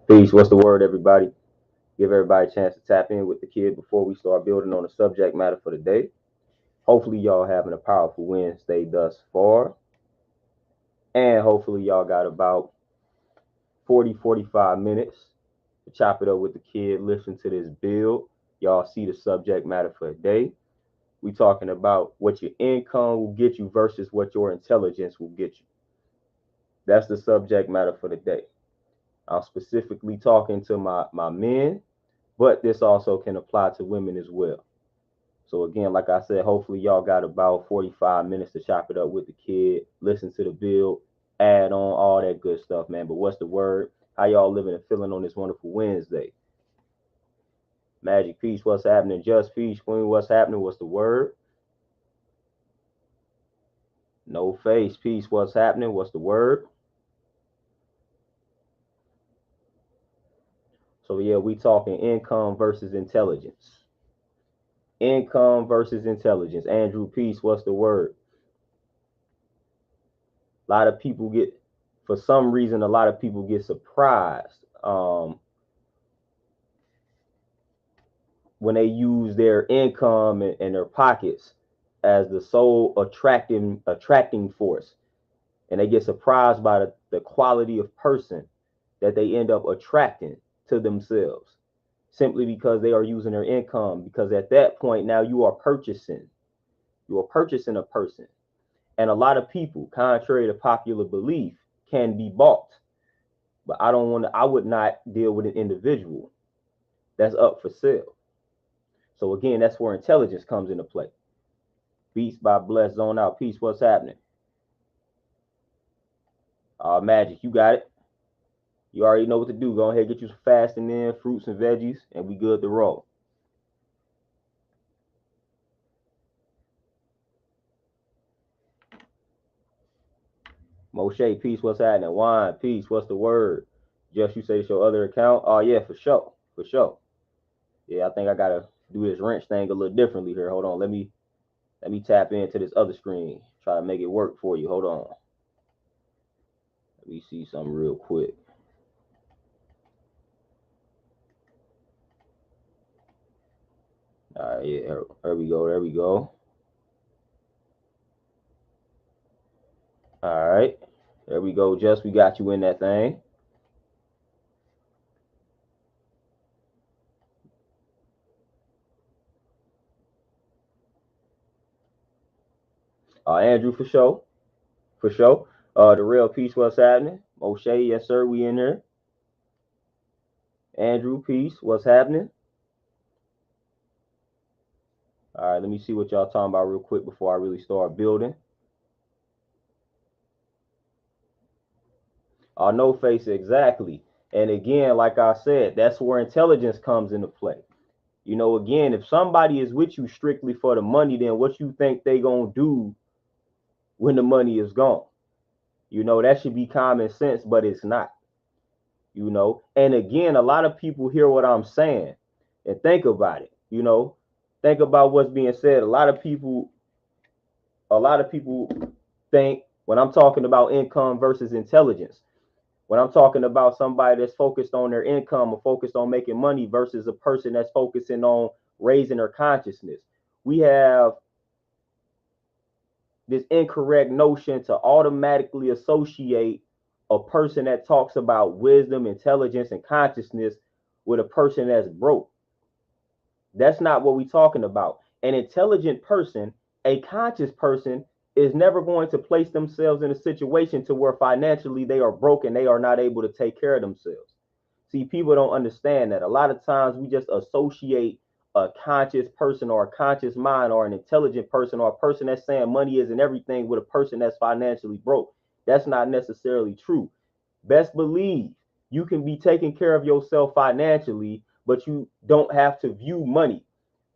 Peace. What's the word, everybody? Give everybody a chance to tap in with the kid before we start building on the subject matter for the day. Hopefully, y'all having a powerful Wednesday thus far. And hopefully, y'all got about 45 minutes to chop it up with the kid, listen to this build. Y'all see the subject matter for the day. We talking about what your income will get you versus what your intelligence will get you. That's the subject matter for the day. I'm specifically talking to my men, but this also can apply to women as well. So again, like I said, hopefully y'all got about 45 minutes to chop it up with the kid, listen to the build, add on all that good stuff, man. But what's the word? How y'all living and feeling on this wonderful Wednesday? Magic Peace, what's happening? Just Peace, Queen, what's happening? What's the word? No Face, Peace, what's happening? What's the word? So yeah, we talking income versus intelligence. Income versus intelligence. Andrew Peace, what's the word? A lot of people get, for some reason, a lot of people get surprised when they use their income and their pockets as the sole attracting force, and they get surprised by the quality of person that they end up attracting to themselves simply because they are using their income. Because at that point, now you are purchasing a person. And a lot of people, contrary to popular belief, can be bought. But I would not deal with an individual that's up for sale. So again, that's where intelligence comes into play. Beats by Bless, Zone Out, Peace, what's happening? Magic, you got it. You already know what to do. Go ahead, get you some fasting in, fruits and veggies, and we good to roll. Moshe, peace, what's happening? Wine, peace, what's the word? Just you say it's your other account? Oh yeah, for sure. For sure. Yeah, I think I gotta do this wrench thing a little differently here. Hold on. Let me tap into this other screen. Try to make it work for you. Hold on. Let me see something real quick. All right, yeah, there we go. There we go. All right. There we go. Just we got you in that thing. Andrew, for sure. For sure. The real piece, what's happening? O'Shea, yes, sir. We in there. Andrew, peace. What's happening? All right, let me see what y'all talking about real quick before I really start building. No face, exactly. And again, like I said, that's where intelligence comes into play. You know, again, if somebody is with you strictly for the money, then what you think they gonna do when the money is gone? You know, that should be common sense, but it's not. You know, and again, a lot of people hear what I'm saying and think about it. You know, think about what's being said. A lot of people think when I'm talking about income versus intelligence, when I'm talking about somebody that's focused on their income or focused on making money versus a person that's focusing on raising their consciousness, we have this incorrect notion to automatically associate a person that talks about wisdom, intelligence, and consciousness with a person that's broke. That's not what we're talking about. An intelligent person, a conscious person, is never going to place themselves in a situation to where financially they are broke and they are not able to take care of themselves. See, people don't understand that. A lot of times we just associate a conscious person or a conscious mind or an intelligent person or a person that's saying money isn't everything with a person that's financially broke. That's not necessarily true. Best believe you can be taking care of yourself financially, but you don't have to view money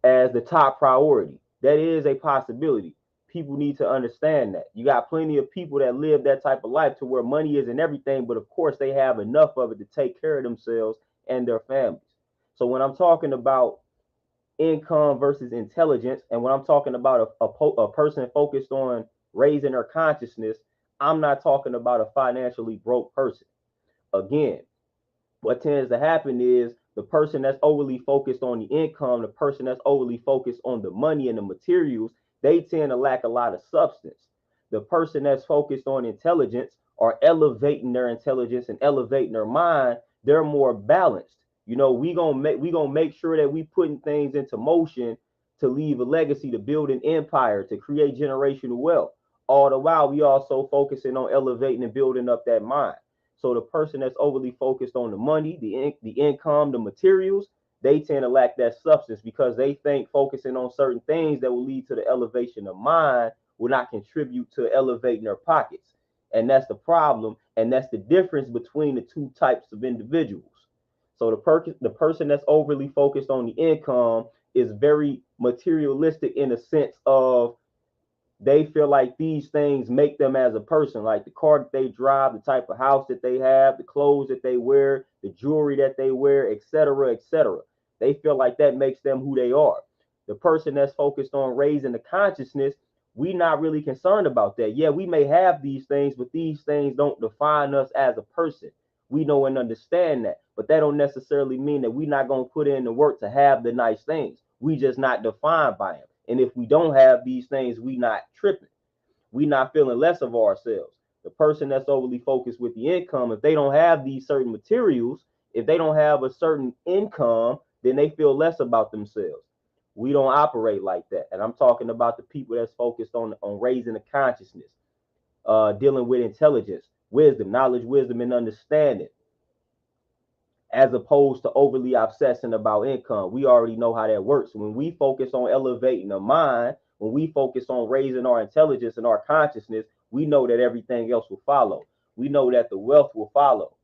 as the top priority. That is a possibility. People need to understand that. You got plenty of people that live that type of life to where money isn't everything, but of course they have enough of it to take care of themselves and their families. So when I'm talking about income versus intelligence, and when I'm talking about a person focused on raising their consciousness, I'm not talking about a financially broke person. Again, what tends to happen is the person that's overly focused on the income, the person that's overly focused on the money and the materials, they tend to lack a lot of substance. The person that's focused on intelligence or elevating their intelligence and elevating their mind, they're more balanced. You know, we gonna make sure that we putting things into motion to leave a legacy, to build an empire, to create generational wealth. All the while, we also focusing on elevating and building up that mind. So the person that's overly focused on the money, the income, the materials, they tend to lack that substance because they think focusing on certain things that will lead to the elevation of mind will not contribute to elevating their pockets. And that's the problem. And that's the difference between the two types of individuals. So the person that's overly focused on the income is very materialistic in the sense of they feel like these things make them as a person, like the car that they drive, the type of house that they have, the clothes that they wear, the jewelry that they wear, etc., etc. They feel like that makes them who they are. The person that's focused on raising the consciousness, we not really concerned about that. Yeah, we may have these things, but these things don't define us as a person. We know and understand that, but that don't necessarily mean that we not gonna put in the work to have the nice things. We just not defined by them. And if we don't have these things, we not tripping. We not feeling less of ourselves. The person that's overly focused with the income, if they don't have these certain materials, if they don't have a certain income, then they feel less about themselves. We don't operate like that. And I'm talking about the people that's focused on raising the consciousness, dealing with intelligence, wisdom, knowledge, wisdom, and understanding, as opposed to overly obsessing about income. We already know how that works. When we focus on elevating the mind, when we focus on raising our intelligence and our consciousness, we know that everything else will follow. We know that the wealth will follow.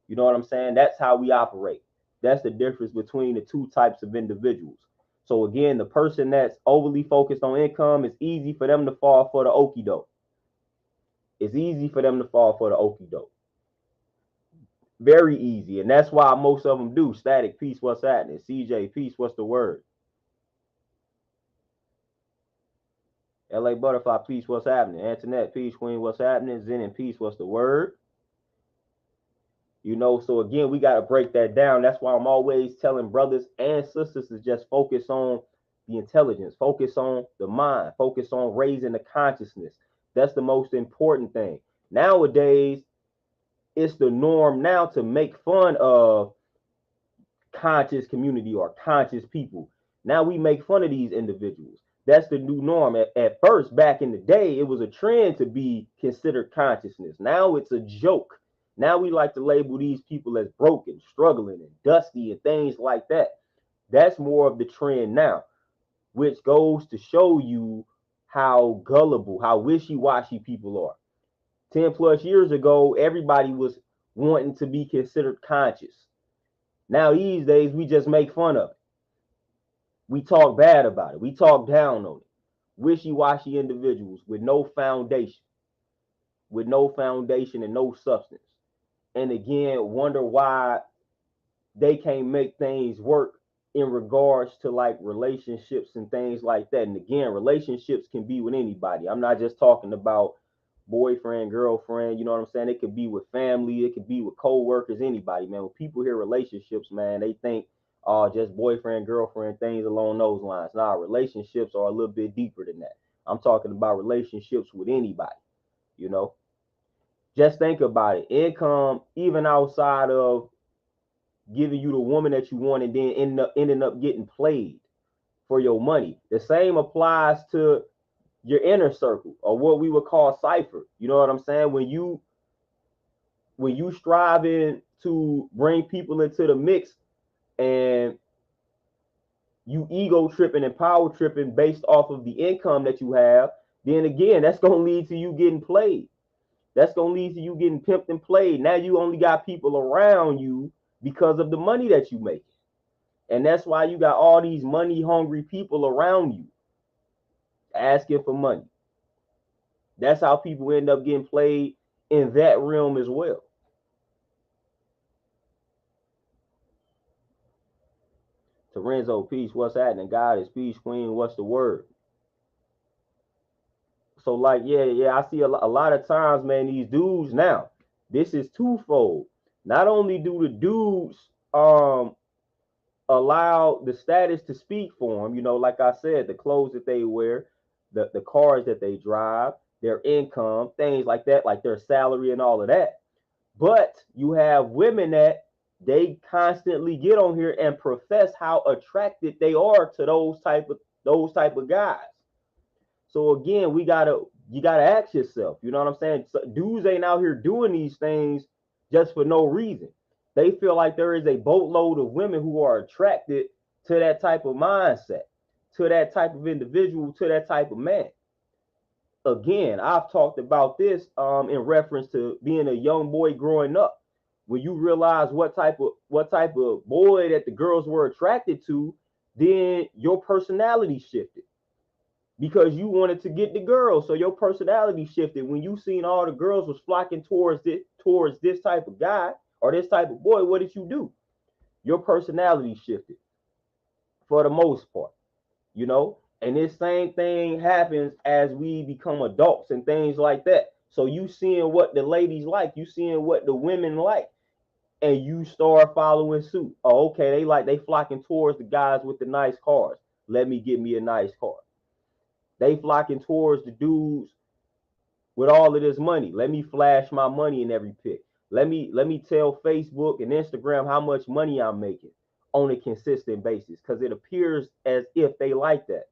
You know what I'm saying? That's how we operate. That's the difference between the two types of individuals. So again, the person that's overly focused on income, it's easy for them to fall for the okie doke. It's easy for them to fall for the okie doke. Very easy. And that's why most of them do. Static, peace, what's happening? CJ, peace, what's the word? LA Butterfly, peace, what's happening? Antoinette, peace, Queen, what's happening? Zen and peace, what's the word? You know, so again, we got to break that down. That's why I'm always telling brothers and sisters to just focus on the intelligence, focus on the mind, focus on raising the consciousness. That's the most important thing. Nowadays, it's the norm now to make fun of conscious community or conscious people. Now we make fun of these individuals. That's the new norm. At first, back in the day, it was a trend to be considered consciousness. Now it's a joke. Now we like to label these people as broken, struggling, and dusty, and things like that. That's more of the trend now, which goes to show you how gullible, how wishy-washy people are. 10 plus years ago, everybody was wanting to be considered conscious. Now these days we just make fun of it. We talk bad about it. We talk down on it. Wishy-washy individuals with no foundation and no substance. And again, wonder why they can't make things work in regards to like relationships and things like that. And again, relationships can be with anybody. I'm not just talking about boyfriend, girlfriend, you know what I'm saying? It could be with family, it could be with co-workers, anybody, man. When people hear relationships, man, they think just boyfriend, girlfriend, things along those lines. Nah, relationships are a little bit deeper than that. I'm talking about relationships with anybody, you know. Just think about it. Income, even outside of giving you the woman that you want and then ending up getting played for your money. The same applies to your inner circle, or what we would call cipher. You know what I'm saying? When you striving to bring people into the mix and you ego tripping and power tripping based off of the income that you have, then again, that's gonna lead to you getting played. That's gonna lead to you getting pimped and played. Now you only got people around you because of the money that you make. And that's why you got all these money hungry people around you asking for money. That's how people end up getting played in that realm as well. Terenzo, peace, what's happening? God is peace, Queen, what's the word? So, like, yeah, I see a lot of times, man, these dudes now, this is twofold. Not only do the dudes allow the status to speak for them, like I said, the clothes that they wear, the cars that they drive, their income, things like that, like their salary and all of that. But you have women that they constantly get on here and profess how attracted they are to those type of guys. So again, you gotta ask yourself, you know what I'm saying? So dudes ain't out here doing these things just for no reason. They feel like there is a boatload of women who are attracted to that type of mindset, to that type of individual, to that type of man. Again, I've talked about this in reference to being a young boy growing up. When you realize what type of boy that the girls were attracted to, then your personality shifted because you wanted to get the girls. So your personality shifted when you seen all the girls was flocking towards this type of guy or this type of boy. What did you do? Your personality shifted for the most part, And this same thing happens as we become adults and things like that. So you seeing what the ladies like, you seeing what the women like, and you start following suit. Oh, okay, they flocking towards the guys with the nice cars. Let me get me a nice car. They flocking towards the dudes with all of this money. Let me flash my money in every pic. Let me tell Facebook and Instagram how much money I'm making on a consistent basis because it appears as if they like that.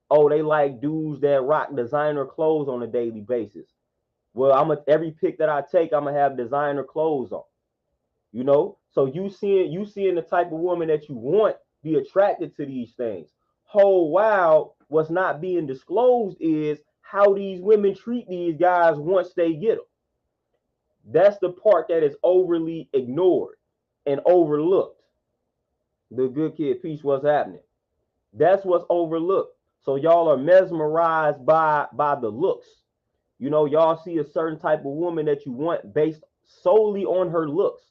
Oh, they like dudes that rock designer clothes on a daily basis. Well, every pic that I take, I'm gonna have designer clothes on. So you seeing the type of woman that you want be attracted to these things. Oh wow, what's not being disclosed is how these women treat these guys once they get them. That's the part that is overly ignored and overlooked. The good kid piece, what's happening? That's what's overlooked. So y'all are mesmerized by the looks. Y'all see a certain type of woman that you want based solely on her looks,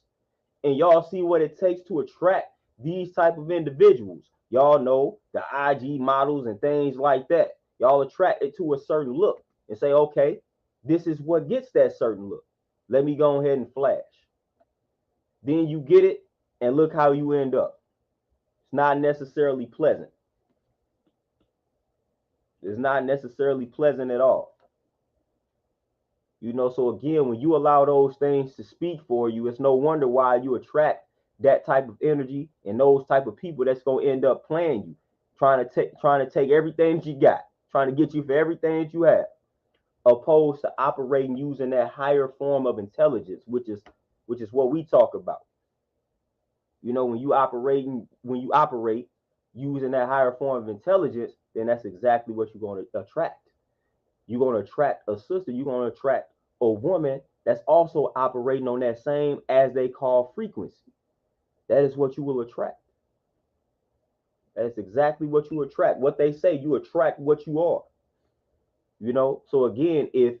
and y'all see what it takes to attract these type of individuals. Y'all know the IG models and things like that. Y'all attracted to a certain look and say, okay, this is what gets that certain look. Let me go ahead and flash. Then you get it, and look how you end up. It's not necessarily pleasant. It's not necessarily pleasant at all. So again, when you allow those things to speak for you, it's no wonder why you attract that type of energy and those type of people that's going to end up playing you, trying to take everything that you got, trying to get you for everything that you have, opposed to operating using that higher form of intelligence, which is what we talk about. When you operate using that higher form of intelligence, then that's exactly what you're going to attract. You're going to attract a sister. You're going to attract a woman that's also operating on that same, as they call, frequency. That is what you will attract. That's exactly what you attract. What they say, you attract what you are. So again, if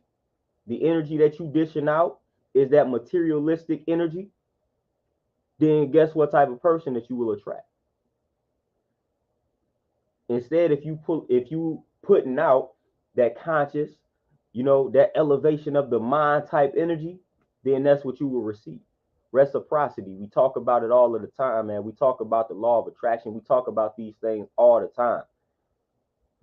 the energy that you dishing out is that materialistic energy, then guess what type of person that you will attract. Instead, if you putting out that conscious, that elevation of the mind type energy, then that's what you will receive. Reciprocity. We talk about it all of the time, man. We talk about the law of attraction. We talk about these things all the time.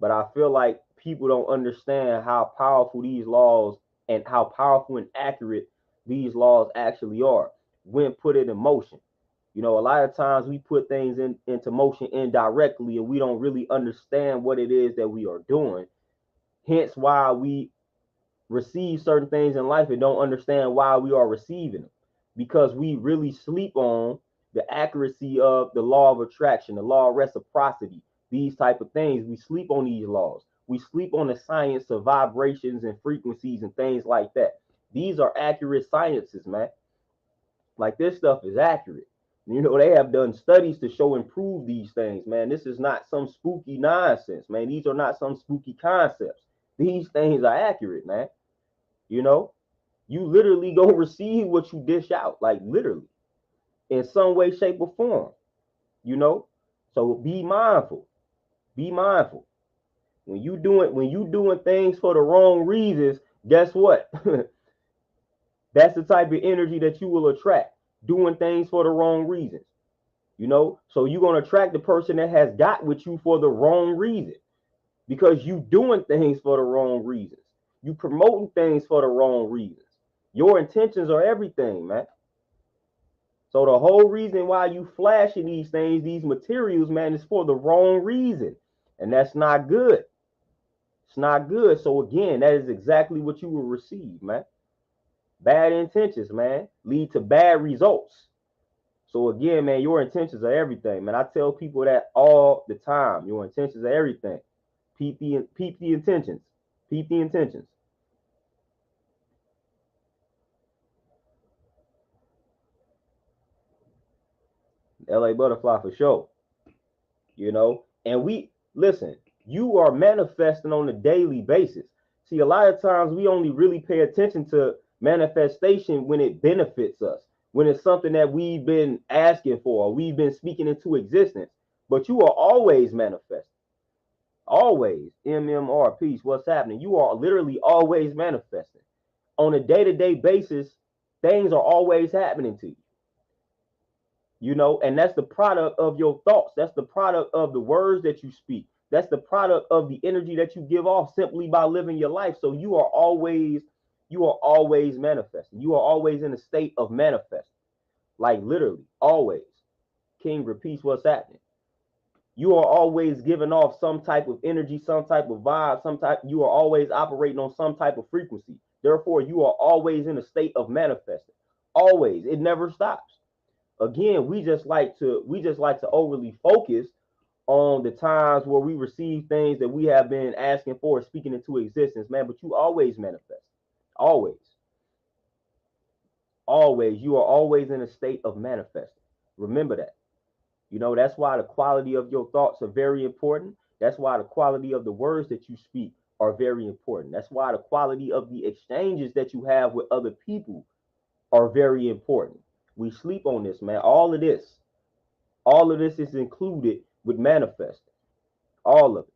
But I feel like people don't understand how powerful these laws and how powerful and accurate these laws actually are when put in motion. A lot of times we put things into motion indirectly and we don't really understand what it is that we are doing. Hence why we receive certain things in life and don't understand why we are receiving them, because we really sleep on the accuracy of the law of attraction, the law of reciprocity, these type of things. We sleep on these laws. We sleep on the science of vibrations and frequencies and things like that. These are accurate sciences, man. Like, this stuff is accurate. They have done studies to show and prove these things, man. This is not some spooky nonsense, man. These are not some spooky concepts. These things are accurate, man. You know, you literally go receive what you dish out, like literally, in some way, shape, or form. You know, so be mindful. Be mindful. When you doing things for the wrong reasons, guess what? That's the type of energy that you will attract. doing things for the wrong reasons. You know, so you're going to attract the person that has got with you for the wrong reason, because you doing things for the wrong reasons. You promoting things for the wrong reasons. Your intentions are everything, man. So the whole reason why you flashing these things, these materials, man, is for the wrong reason. And that's not good. It's not good. So again, that is exactly what you will receive, man. Bad intentions, man, lead to bad results. So again, man, your intentions are everything, man. I tell people that all the time. Your intentions are everything. Peep the intentions. Peep the intentions. LA Butterfly for sure. You know, and we listen, you are manifesting on a daily basis. See, a lot of times we only really pay attention to manifestation when it benefits us, when it's something that we've been asking for, or we've been speaking into existence. But you are always manifesting. Always. MMR, peace. What's happening? You are literally always manifesting. On a day-to-day basis, things are always happening to you. You know, and that's the product of your thoughts. That's the product of the words that you speak. That's the product of the energy that you give off simply by living your life. So you are always manifesting. You are always in a state of manifesting. Like literally, always. King, repeats what's happening. You are always giving off some type of energy, some type of vibe, you are always operating on some type of frequency. Therefore, you are always in a state of manifesting. Always. It never stops. Again, we just like to overly focus on the times where we receive things that we have been asking for, speaking into existence, man. But you always manifest. Always. Always. You are always in a state of manifesting. Remember that. You know, that's why the quality of your thoughts are very important. That's why the quality of the words that you speak are very important. That's why the quality of the exchanges that you have with other people are very important. We sleep on this, man. All of this is included with manifesting. All of it.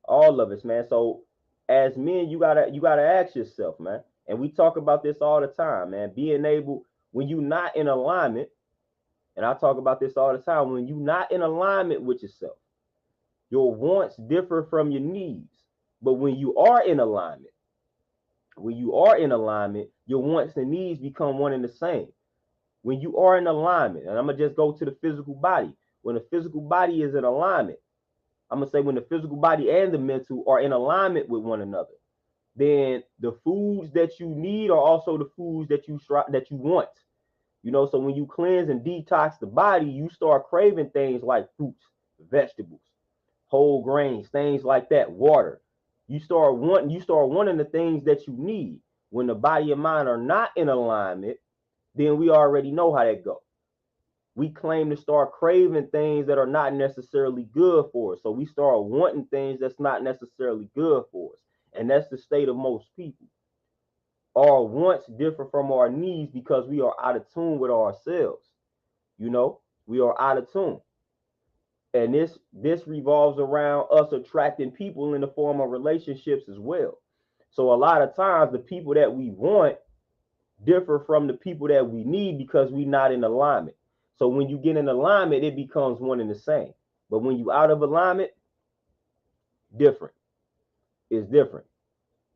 All of it, man. So as men, you gotta ask yourself, man. And we talk about this all the time, man. Being able, when you're not in alignment, and I talk about this all the time, when you're not in alignment with yourself, your wants differ from your needs. But when you are in alignment, your wants and needs become one and the same. When you are in alignment, and I'm gonna just go to the physical body. When the physical body is in alignment, I'm gonna say when the physical body and the mental are in alignment with one another, then the foods that you need are also the foods that you want. You know, so when you cleanse and detox the body, you start craving things like fruits, vegetables, whole grains, things like that, water. You start wanting the things that you need. When the body and mind are not in alignment, then we already know how that goes. We claim to start craving things that are not necessarily good for us. So we start wanting things that's not necessarily good for us. And that's the state of most people. Our wants differ from our needs because we are out of tune with ourselves. You know, we are out of tune. And this revolves around us attracting people in the form of relationships as well. So a lot of times the people that we want differ from the people that we need because we're not in alignment. So when you get in alignment, it becomes one and the same. But when you out of alignment, different. It's different.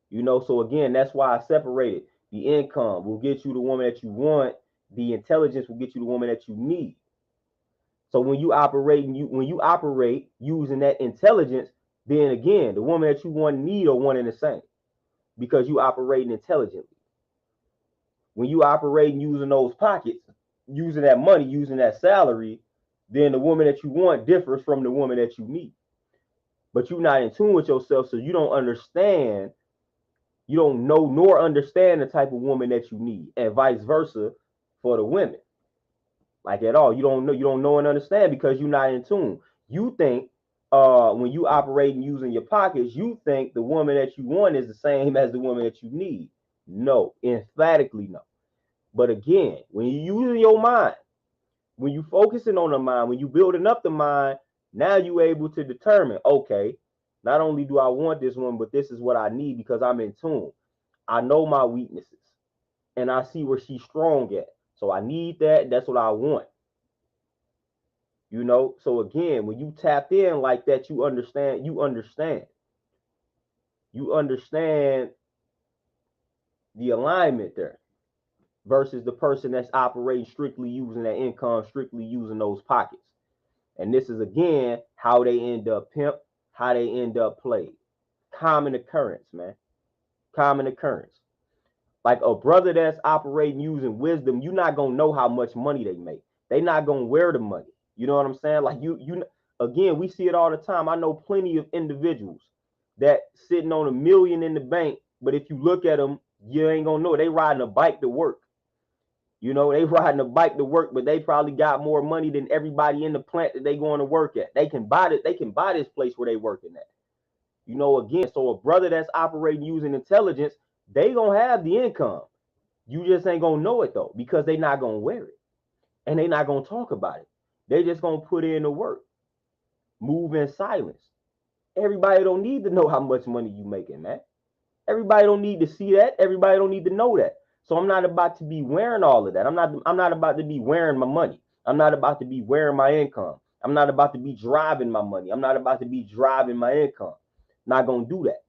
You know, so again, that's why I separated. The income will get you the woman that you want. The intelligence will get you the woman that you need. So when you operate using that intelligence, then again, the woman that you want and need are one and the same because you operating intelligently. When you operating using those pockets, using that money, using that salary, then the woman that you want differs from the woman that you need. But you're not in tune with yourself, so you don't understand, you don't know nor understand the type of woman that you need, and vice versa for the women. Like at all. You don't know and understand because you're not in tune. You think when you operate and using your pockets, you think the woman that you want is the same as the woman that you need. No, emphatically no. But again, when you're using your mind, when you focusing on the mind, when you building up the mind, now you're able to determine, okay, not only do I want this one, but this is what I need because I'm in tune. I know my weaknesses. and I see where she's strong at. So I need that. That's what I want. You know, so again, when you tap in like that, you understand, you understand the alignment there versus the person that's operating strictly using that income, strictly using those pockets. And this is again how they end up pimp, how they end up played. Common occurrence, man. Common occurrence. Like a brother that's operating using wisdom, you're not gonna know how much money they make. They not gonna wear the money. You know what I'm saying? Like you again, we see it all the time. I know plenty of individuals that sitting on $1 million in the bank, but if you look at them, you ain't gonna know they riding a bike to work. You know, they riding a bike to work, but they probably got more money than everybody in the plant that they going to work at. They can buy it. They can buy this place where they working at. You know, again, so a brother that's operating using intelligence, they gonna have the income. You just ain't gonna know it though, because they not gonna wear it and they not gonna talk about it. They just gonna put in the work, move in silence. Everybody don't need to know how much money you making, man. Everybody don't need to see that. Everybody don't need to know that. So I'm not about to be wearing all of that. I'm not about to be wearing my money. I'm not about to be wearing my income. I'm not about to be driving my money. I'm not about to be driving my income. Not gonna do that.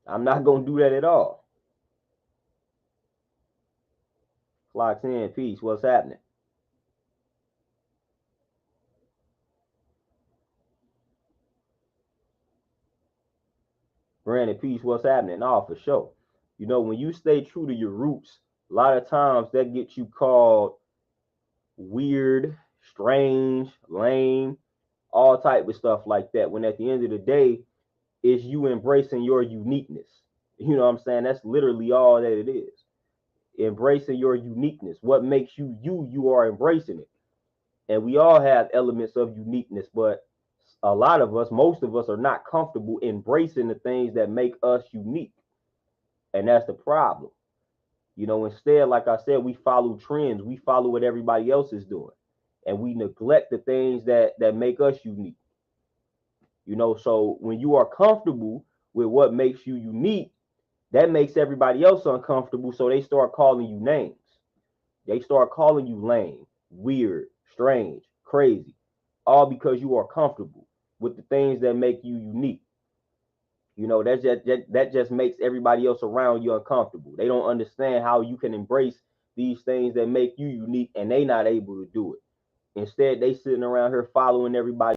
I'm not gonna do that at all. Clocks in, peace. What's happening? Granted, peace. What's happening? Oh, for sure. You know, when you stay true to your roots, a lot of times that gets you called weird, strange, lame, all type of stuff like that. When at the end of the day, it's you embracing your uniqueness. You know what I'm saying? That's literally all that it is. Embracing your uniqueness. What makes you you, you are embracing it. And we all have elements of uniqueness, but a lot of us, most of us, are not comfortable embracing the things that make us unique. And that's the problem. You know, instead, like I said, we follow trends, we follow what everybody else is doing, and we neglect the things that make us unique. You know, so when you are comfortable with what makes you unique, that makes everybody else uncomfortable. So they start calling you names. They start calling you lame, weird, strange, crazy, all because you are comfortable with the things that make you unique. You know, that just makes everybody else around you uncomfortable. They don't understand how you can embrace these things that make you unique, and they not able to do it. Instead, they sitting around here following everybody.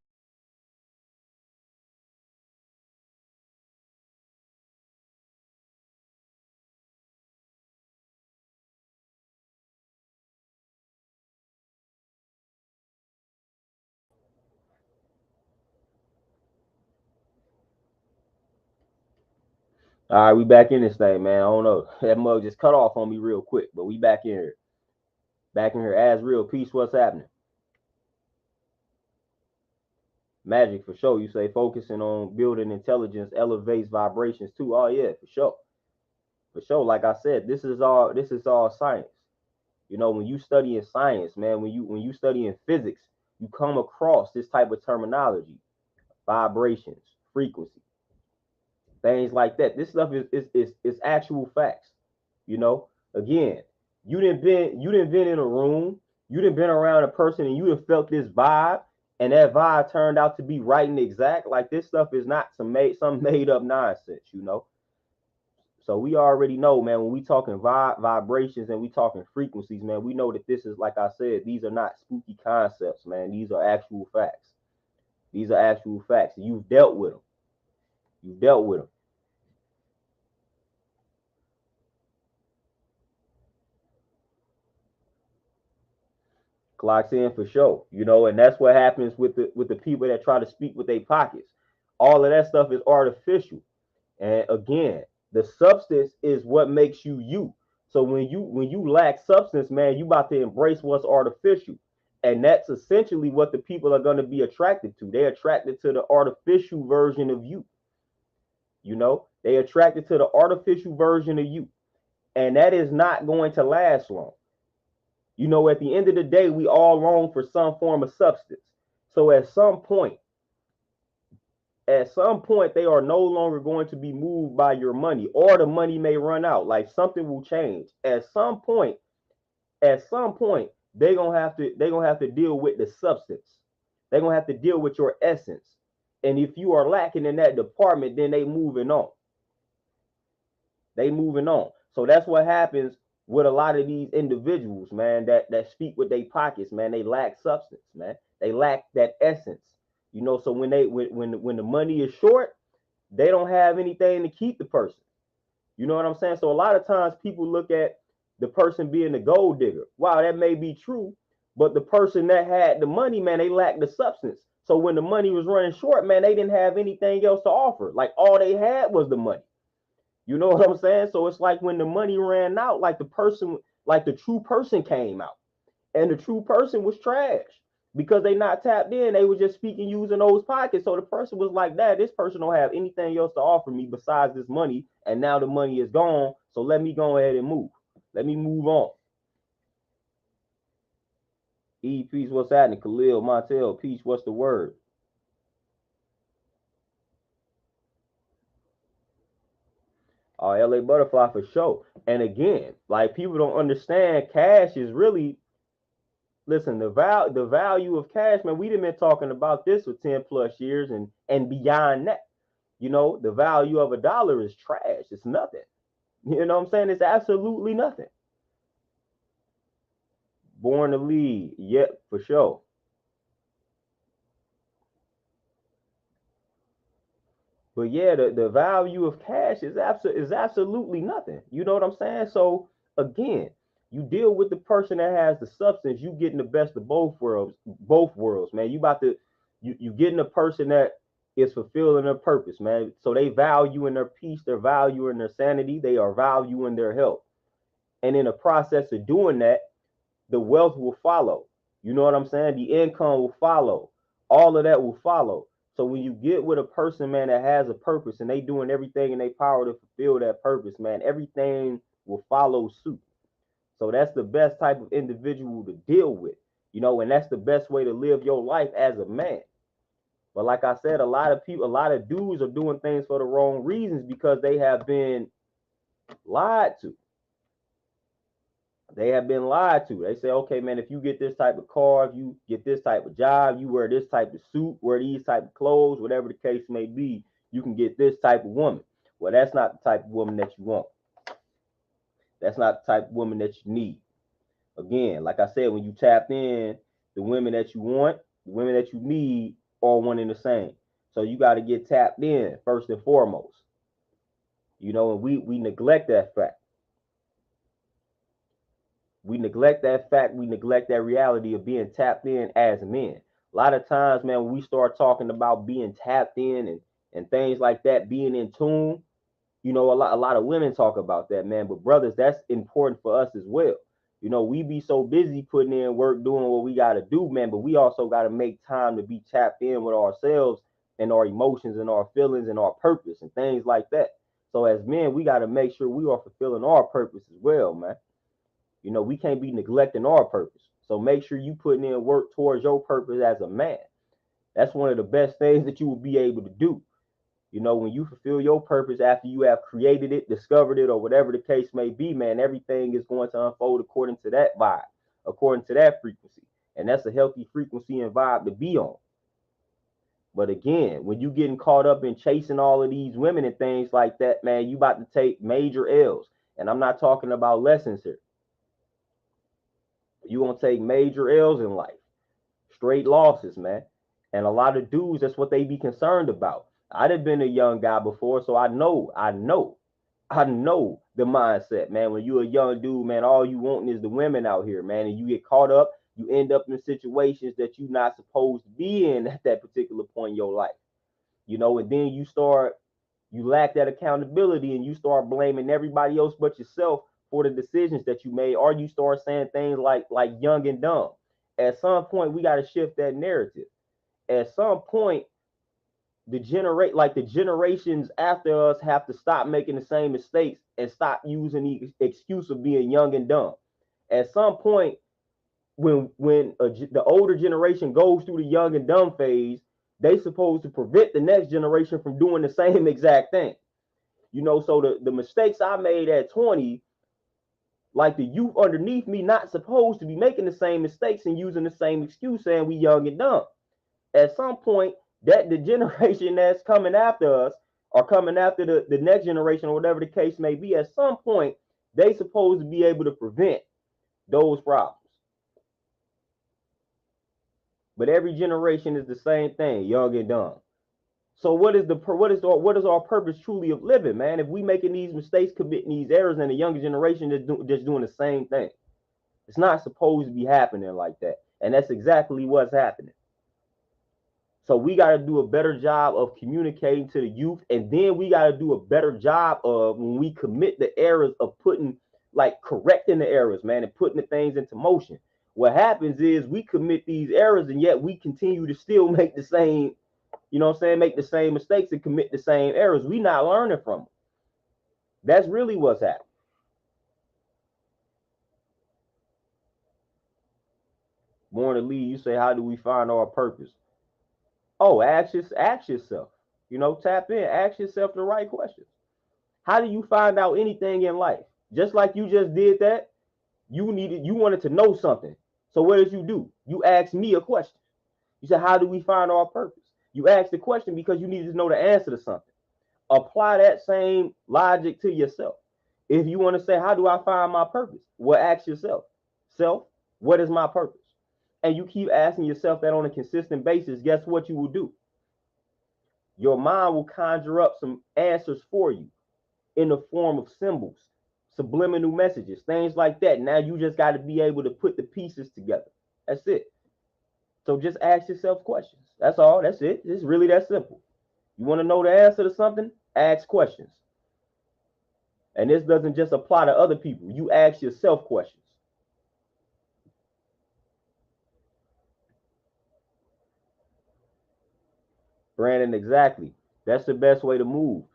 All right, we back in this thing, man. I don't know. That mug just cut off on me real quick, but we back in here. Back in here as real. Peace. What's happening? Magic for sure. You say focusing on building intelligence elevates vibrations too. Oh yeah, for sure. For sure. Like I said, this is all science. You know, when you study in science, man, when you study in physics, you come across this type of terminology, vibrations, frequency, things like that. This stuff is actual facts. You know, again, you didn't been in a room, you didn't been around a person, and you have felt this vibe, and that vibe turned out to be right and exact. Like this stuff is not some made up nonsense. You know, so we already know, man, when we talking vibrations and we talking frequencies, man, we know that this is, like I said, these are not spooky concepts, man. These are actual facts. These are actual facts. You've dealt with them. You've dealt with them. Clocks in for sure. You know, and that's what happens with the people that try to speak with their pockets. All of that stuff is artificial. And again, the substance is what makes you you. So when you lack substance, man, you about to embrace what's artificial. And that's essentially what the people are going to be attracted to. They're attracted to the artificial version of you. You know, they attracted to the artificial version of you. And that is not going to last long. You know, at the end of the day, we all long for some form of substance. So At some point, they are no longer going to be moved by your money, or the money may run out. Like something will change. At some point, they're gonna have to deal with the substance. They're gonna have to deal with your essence. And if you are lacking in that department, then they moving on. They moving on. So that's what happens with a lot of these individuals, man, that speak with their pockets, man. They lack substance, man. They lack that essence. So when the money is short, they don't have anything to keep the person. You know what I'm saying? So a lot of times people look at the person being the gold digger. Wow, that may be true, but the person that had the money, man, they lacked the substance. So when the money was running short, man, they didn't have anything else to offer. Like all they had was the money. You know what I'm saying? So it's like when the money ran out, like the true person came out, and the true person was trash because they not tapped in. They were just speaking using those pockets. So the person was like, "That this person don't have anything else to offer me besides this money, and now the money is gone. So let me go ahead and move. Let me move on." E peace, what's happening? Khalil Montel, peace, what's the word? LA Butterfly for sure. And again, like people don't understand, cash is really, listen, the value of cash, man. We've been talking about this for 10 plus years and beyond that. The value of a dollar is trash. It's nothing. You know what I'm saying? It's absolutely nothing. Born to lead, yep, for sure. But yeah, the value of cash is absolutely nothing. You know what I'm saying? So again, you deal with the person that has the substance, you getting the best of both worlds, man. You getting a person that is fulfilling their purpose, man. So they value in their peace, they're valuing their sanity, they are valuing their health. And in the process of doing that, the wealth will follow. You know what I'm saying? The income will follow. All of that will follow. So when you get with a person, man, that has a purpose and they doing everything in their power to fulfill that purpose, man, everything will follow suit. So that's the best type of individual to deal with, and that's the best way to live your life as a man. But like I said, a lot of people, a lot of dudes are doing things for the wrong reasons because they have been lied to. They have been lied to. They say, okay, man, if you get this type of car, if you get this type of job, you wear this type of suit, wear these type of clothes, whatever the case may be, you can get this type of woman. Well, that's not the type of woman that you want. That's not the type of woman that you need. Again, like I said, when you tap in, the women that you want, the women that you need, are one and the same. So you got to get tapped in first and foremost. And we neglect that fact. We neglect that fact. We neglect that reality of being tapped in as men. A lot of times, man, when we start talking about being tapped in and things like that, being in tune, a lot of women talk about that, man. But brothers, that's important for us as well. We be so busy putting in work, doing what we got to do, man. But we also got to make time to be tapped in with ourselves and our emotions and our feelings and our purpose and things like that. So as men, we got to make sure we are fulfilling our purpose as well, man. We can't be neglecting our purpose. So make sure you putting in work towards your purpose as a man. That's one of the best things that you will be able to do. When you fulfill your purpose after you have created it, discovered it, or whatever the case may be, man, everything is going to unfold according to that vibe, according to that frequency. And that's a healthy frequency and vibe to be on. But again, when you getting caught up in chasing all of these women and things like that, man, you about to take major L's. And I'm not talking about lessons here. You gonna take major L's in life, straight losses, man. And a lot of dudes, that's what they be concerned about. I'd have been a young guy before, so I know the mindset, man. When you're a young dude, man, all you want is the women out here, man, and you get caught up, you end up in situations that you're not supposed to be in at that particular point in your life, and then you lack that accountability and you start blaming everybody else but yourself for the decisions that you made, or you start saying things like young and dumb. At some point, we got to shift that narrative. At some point, the generations after us have to stop making the same mistakes and stop using the excuse of being young and dumb. At some point, when the older generation goes through the young and dumb phase, They supposed to prevent the next generation from doing the same exact thing. You know, so the mistakes I made at 20, like the youth underneath me, not supposed to be making the same mistakes and using the same excuse saying we young and dumb. At some point, that the generation that's coming after us or coming after the next generation or whatever the case may be, at some point, they supposed to be able to prevent those problems. But every generation is the same thing, young and dumb. So what is our purpose truly of living, man? If we making these mistakes, committing these errors, and the younger generation just doing the same thing, it's not supposed to be happening like that, and that's exactly what's happening. So we got to do a better job of communicating to the youth, and then we got to do a better job of when we commit the errors of putting, like correcting the errors, man, and putting the things into motion. What happens is we commit these errors, and yet we continue to still make the same, you know what I'm saying, make the same mistakes and commit the same errors. We not learning from them. That's really what's happening. Born to lead, you say, how do we find our purpose? Oh, ask yourself. You know, tap in, ask yourself the right questions. How do you find out anything in life? Just like you just did that, you wanted to know something. So what did you do? You asked me a question. You said, how do we find our purpose? You asked the question because you needed to know the answer to something. Apply that same logic to yourself. If you want to say, how do I find my purpose? Well, ask yourself, self, what is my purpose? And you keep asking yourself that on a consistent basis, guess what you will do? Your mind will conjure up some answers for you in the form of symbols, subliminal messages, things like that. Now you just got to be able to put the pieces together. That's it. So just ask yourself questions. That's all. That's it. It's really that simple. You want to know the answer to something? Ask questions. And this doesn't just apply to other people. You ask yourself questions. Brandon, exactly. That's the best way to move.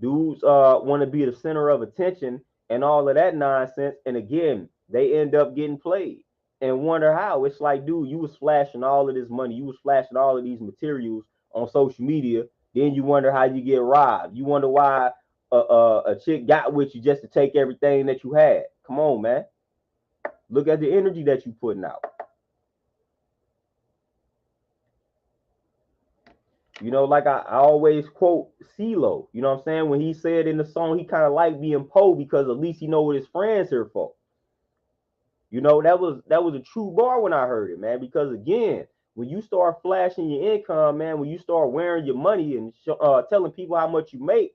Dudes want to be the center of attention and all of that nonsense. And again, they end up getting played and wonder how. It's like, dude, you was flashing all of this money. You was flashing all of these materials on social media. Then you wonder how you get robbed. You wonder why a chick got with you just to take everything that you had. Come on, man. Look at the energy that you putting out. You know, like I always quote CeeLo, you know what I'm saying? When he said in the song, he kind of liked being Poe because at least he know what his friends here for. You know, that was a true bar when I heard it, man. Because again, when you start flashing your income, man, when you start wearing your money and telling people how much you make,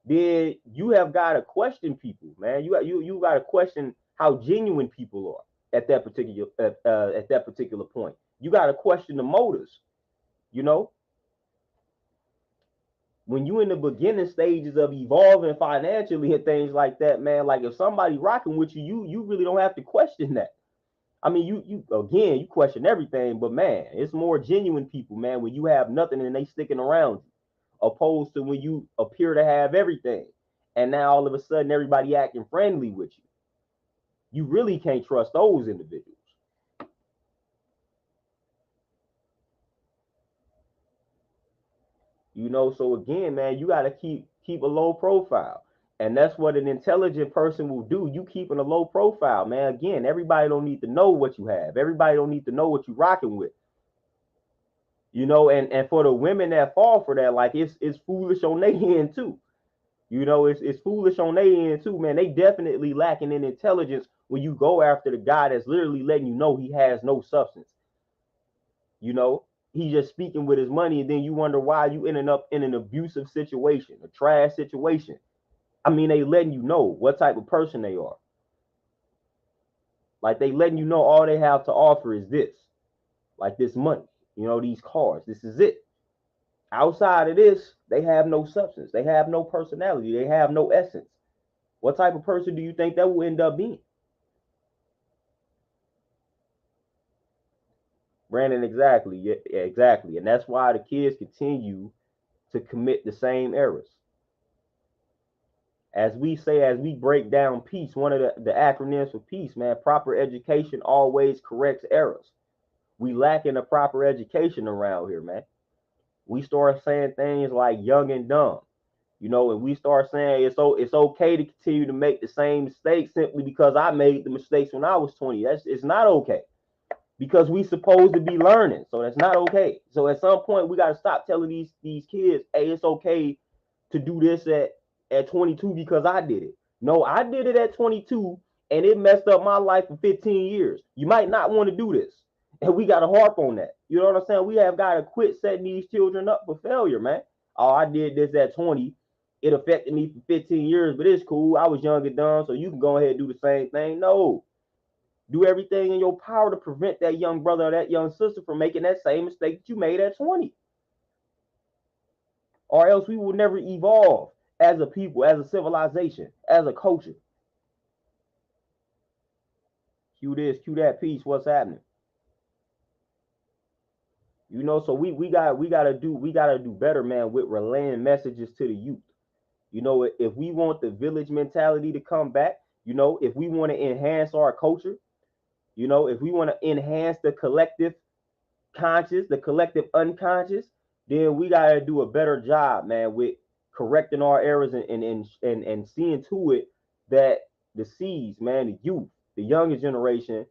then you have got to question people, man. You got to question how genuine people are at that particular point. You got to question the motives, you know. When you in the beginning stages of evolving financially and things like that, man, like if somebody rocking with you, you really don't have to question that. I mean, you again, you question everything, but man, it's more genuine people, man, when you have nothing and they sticking around you, opposed to when you appear to have everything, and now all of a sudden everybody acting friendly with you. You really can't trust those individuals. You know, so again, man, you got to keep a low profile. And that's what an intelligent person will do. You keeping a low profile, man. Again, everybody don't need to know what you have. Everybody don't need to know what you're rocking with. You know, and for the women that fall for that, like it's foolish on their end too. You know, it's foolish on their end too, man. They definitely lacking in intelligence when you go after the guy that's literally letting you know he has no substance. You know, he's just speaking with his money, and then you wonder why you ending up in an abusive situation, a trash situation. I mean, they letting you know what type of person they are. Like they letting you know all they have to offer is this, like this money, you know, these cars. This is it. Outside of this, they have no substance. They have no personality. They have no essence. What type of person do you think that will end up being? Brandon, exactly. Yeah, exactly. And that's why the kids continue to commit the same errors. As we say, as we break down peace, one of the acronyms for peace, man, proper education always corrects errors. We lack in a proper education around here, man. We start saying things like young and dumb, you know, and we start saying it's okay to continue to make the same mistakes simply because I made the mistakes when I was 20. It's not okay because we supposed to be learning, so that's not okay. So at some point we got to stop telling these kids, hey, it's okay to do this at 22 because I did it. No, I did it at 22 and it messed up my life for 15 years. You might not want to do this. And we got to harp on that. You know what I'm saying? We have got to quit setting these children up for failure, man. Oh, I did this at 20. It affected me for 15 years, but it's cool. I was young and dumb, so you can go ahead and do the same thing. No. Do everything in your power to prevent that young brother or that young sister from making that same mistake that you made at 20. Or else we will never evolve as a people, as a civilization, as a culture. Cue this, cue that piece. What's happening? You know, so we gotta do better, man, with relaying messages to the youth. You know, if we want the village mentality to come back, you know, if we want to enhance our culture, you know, if we want to enhance the collective conscious, the collective unconscious, then we gotta do a better job, man, with correcting our errors and seeing to it that the seeds, man, the youth, the younger generation,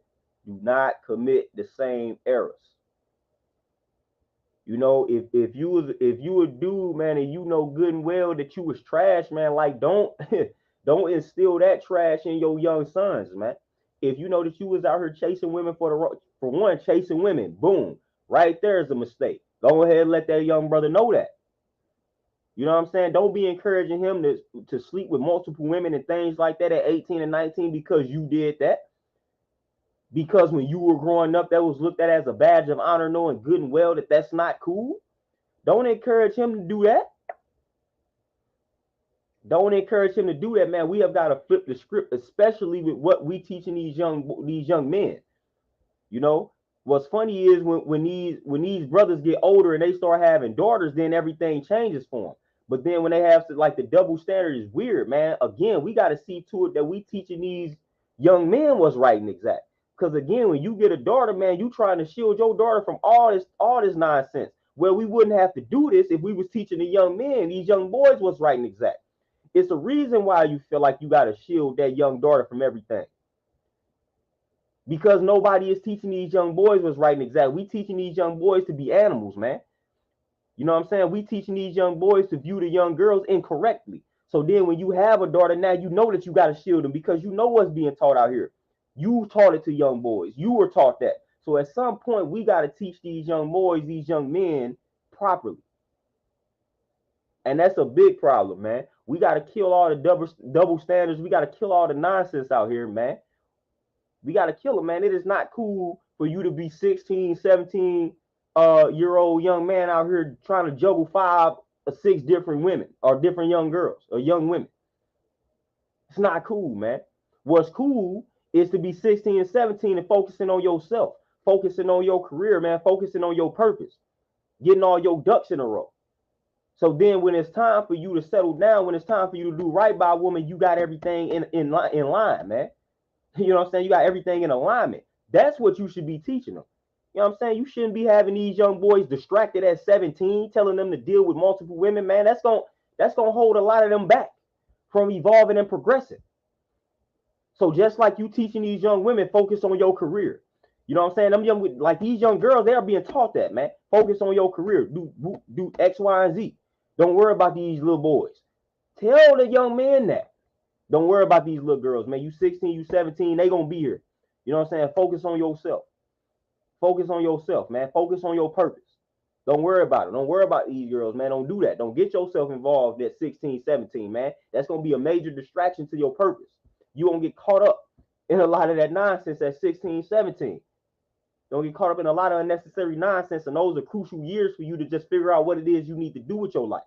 do not commit the same errors. You know, if you a dude, man, and you know good and well that you was trash, man, like don't don't instill that trash in your young sons, man. If you know that you was out here chasing women for one, chasing women, boom, right there is a mistake. Go ahead and let that young brother know that. You know what I'm saying? Don't be encouraging him to sleep with multiple women and things like that at 18 and 19 because you did that. Because when you were growing up, that was looked at as a badge of honor, knowing good and well that that's not cool. Don't encourage him to do that. Don't encourage him to do that, man. We have got to flip the script, especially with what we teaching these young men. You know, what's funny is when these brothers get older and they start having daughters, then everything changes for them. But then when they have to, like, the double standard is weird, man. Again, we got to see to it that we teaching these young men what's right and exact. Because again, when you get a daughter, man, you trying to shield your daughter from all this nonsense. Well, we wouldn't have to do this if we was teaching the young men, these young boys, what's right and exact. It's a reason why you feel like you got to shield that young daughter from everything. Because nobody is teaching these young boys what's right and exact. We teaching these young boys to be animals, man. You know what I'm saying? We teaching these young boys to view the young girls incorrectly. So then when you have a daughter, now you know that you got to shield them because you know what's being taught out here. You taught it to young boys. You were taught that. So at some point, we got to teach these young boys, these young men properly. And that's a big problem, man. We got to kill all the double standards. We got to kill all the nonsense out here, man. We got to kill it, man. It is not cool for you to be 16, 17 year old young man out here trying to juggle 5 or 6 different women or different young girls or young women. It's not cool, man. What's cool is to be 16 and 17 and focusing on yourself, focusing on your career, man, focusing on your purpose, getting all your ducks in a row. So then when it's time for you to settle down, when it's time for you to do right by a woman, you got everything in line, man. You know what I'm saying? You got everything in alignment. That's what you should be teaching them. You know what I'm saying? You shouldn't be having these young boys distracted at 17, telling them to deal with multiple women, man. That's gonna hold a lot of them back from evolving and progressing. So just like you teaching these young women, focus on your career. You know what I'm saying? Them young, like these young girls, they are being taught that, man. Focus on your career. Do X, Y, and Z. Don't worry about these little boys. Tell the young men that. Don't worry about these little girls, man. You 16, you 17, they gonna be here. You know what I'm saying? Focus on yourself. Focus on yourself, man. Focus on your purpose. Don't worry about it. Don't worry about these girls, man. Don't do that. Don't get yourself involved at 16, 17, man. That's gonna be a major distraction to your purpose. You won't get caught up in a lot of that nonsense at 16, 17. Don't get caught up in a lot of unnecessary nonsense, and those are crucial years for you to just figure out what it is you need to do with your life.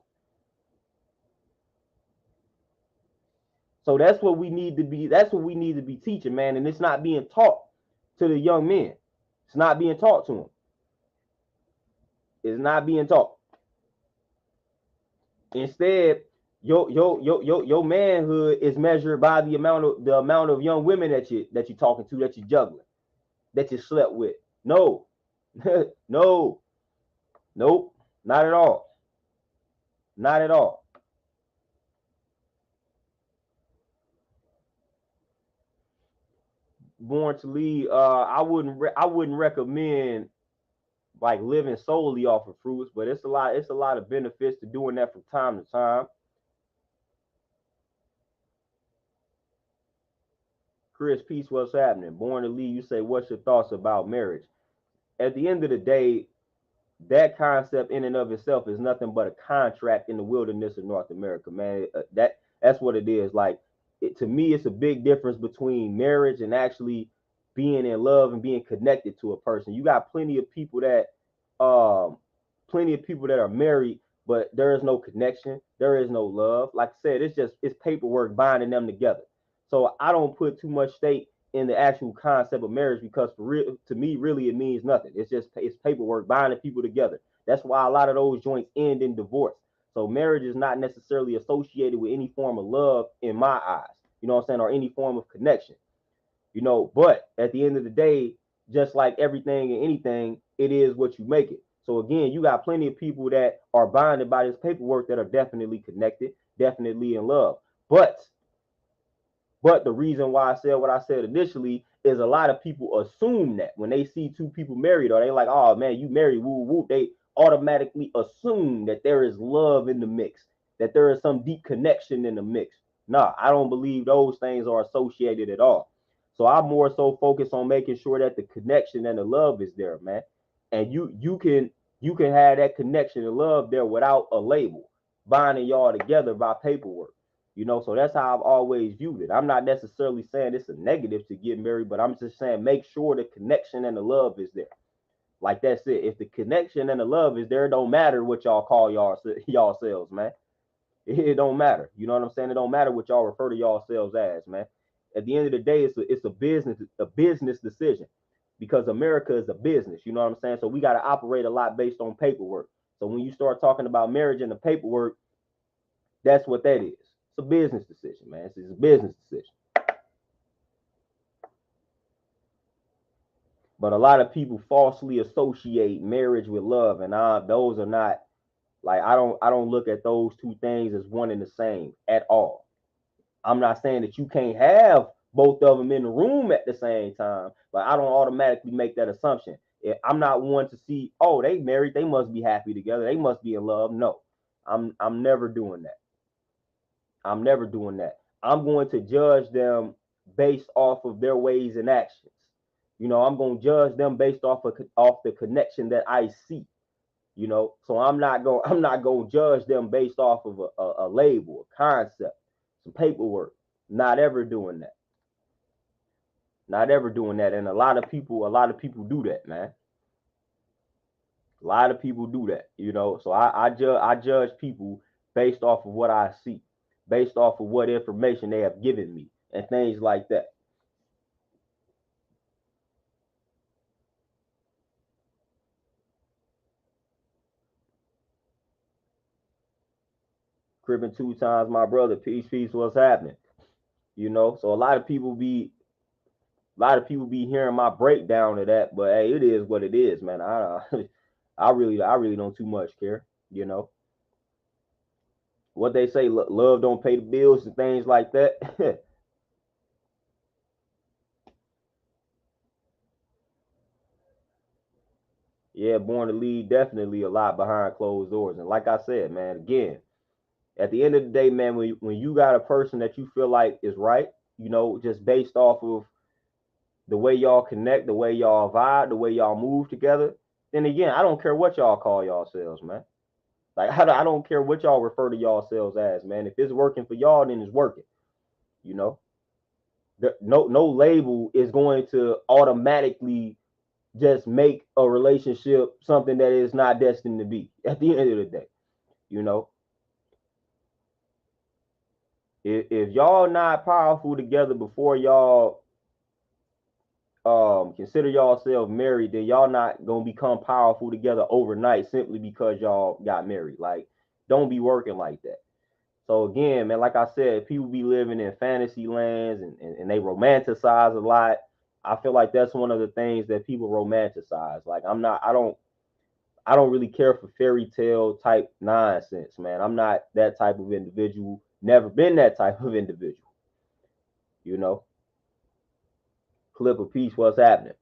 So that's what we need to be. That's what we need to be teaching, man. And it's not being taught to the young men. It's not being taught to them. It's not being taught. Instead, your manhood is measured by the amount of young women that you're talking to, that you're juggling, that you slept with. No, no, nope. Not at all. Not at all. Born to lead, I wouldn't recommend like living solely off of fruits, but it's a lot of benefits to doing that from time to time. Chris, peace, what's happening? Born to lead, you say, what's your thoughts about marriage? At the end of the day, that concept in and of itself is nothing but a contract in the wilderness of North America, man. That's what it is. Like to me, it's a big difference between marriage and actually being in love and being connected to a person. You got um, plenty of people that are married, but there is no connection. There is no love. Like I said, it's paperwork binding them together. So I don't put too much stake in the actual concept of marriage because for real, to me, really, it means nothing. It's paperwork binding people together. That's why a lot of those joints end in divorce. So marriage is not necessarily associated with any form of love in my eyes. You know what I'm saying, or any form of connection. But at the end of the day, just like everything and anything, it is what you make it. So again, you got plenty of people that are bonded by this paperwork that are definitely connected, definitely in love. But the reason why I said what I said initially is a lot of people assume that when they see two people married, or they like, oh man, you married, woo woo, they automatically assume that there is love in the mix, that there is some deep connection in the mix. Nah, I don't believe those things are associated at all. So I'm more so focused on making sure that the connection and the love is there, man. And you can have that connection and love there without a label, binding y'all together by paperwork. So that's how I've always viewed it. I'm not necessarily saying it's a negative to get married, but I'm just saying make sure the connection and the love is there. Like that's it. If the connection and the love is there, it don't matter what y'all call y'all selves, man. It don't matter. You know what I'm saying? It don't matter what y'all refer to y'all selves as, man. At the end of the day, it's a business decision because America is a business. You know what I'm saying? So we got to operate a lot based on paperwork. So when you start talking about marriage and the paperwork, that's what that is. It's a business decision, man. It's a business decision. But a lot of people falsely associate marriage with love, and those are not like I don't look at those two things as one and the same at all. I'm not saying that you can't have both of them in the room at the same time, but I don't automatically make that assumption. I'm not one to see, oh, they married, they must be happy together, they must be in love. No, I'm never doing that. I'm never doing that. I'm going to judge them based off of their ways and actions. I'm going to judge them based off the connection that I see. So I'm not going to judge them based off of a label, a concept, some paperwork. Not ever doing that. Not ever doing that. And a lot of people do that, man. A lot of people do that. So I judge people based off of what I see, based off of what information they have given me, and things like that. Cribbing 2 times, my brother. Peace, peace. What's happening? So a lot of people be hearing my breakdown of that, but hey, it is what it is, man. I really don't too much care. You know what they say, love don't pay the bills and things like that. Yeah, born to lead, definitely a lot behind closed doors. And like I said, man, again, at the end of the day, man, when you got a person that you feel like is right, just based off of the way y'all connect, the way y'all vibe, the way y'all move together, then again, I don't care what y'all call yourselves, man. Like I don't care what y'all refer to yourselves as, man. If it's working for y'all, then it's working. You know, no label is going to automatically just make a relationship something that is not destined to be. At the end of the day, you know, if y'all not powerful together before y'all consider yourself married, then y'all not gonna become powerful together overnight simply because y'all got married. Like, don't be working like that. So again, man, like I said, people be living in fantasy lands and they romanticize a lot. I feel like that's one of the things that people romanticize. Like I don't I don't really care for fairy tale type nonsense, man. I'm not that type of individual. Never been that type of individual. You know, clip a piece, what's happening.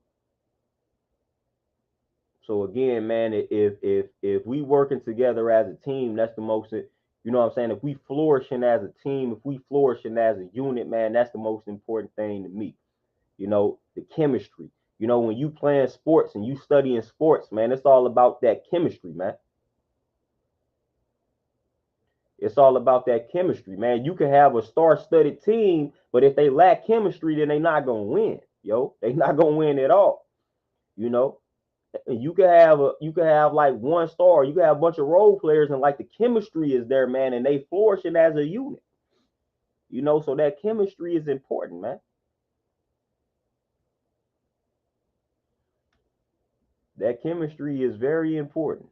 So again, man, if we working together as a team, that's the most. You know what I'm saying? If we flourishing as a team, if we flourishing as a unit, man, that's the most important thing to me. You know, the chemistry. You know, when you playing sports and you studying sports, man, it's all about that chemistry, man. It's all about that chemistry, man. You can have a star-studded team, but if they lack chemistry, then they not gonna win, yo. They not gonna win at all. You know, and you can have like one star, you can have a bunch of role players, and like the chemistry is there, man, and they flourishing as a unit. You know, so that chemistry is important, man. That chemistry is very important.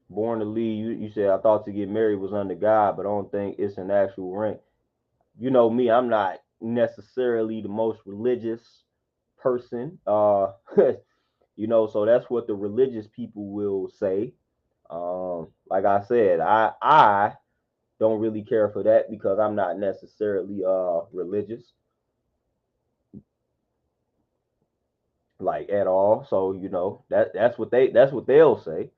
Born to lead, you said I thought to get married was under God, but I don't think it's an actual rank. You know me, I'm not necessarily the most religious person. You know, so that's what the religious people will say. Like I said, I don't really care for that because I'm not necessarily religious like at all. So you know that's what they'll say.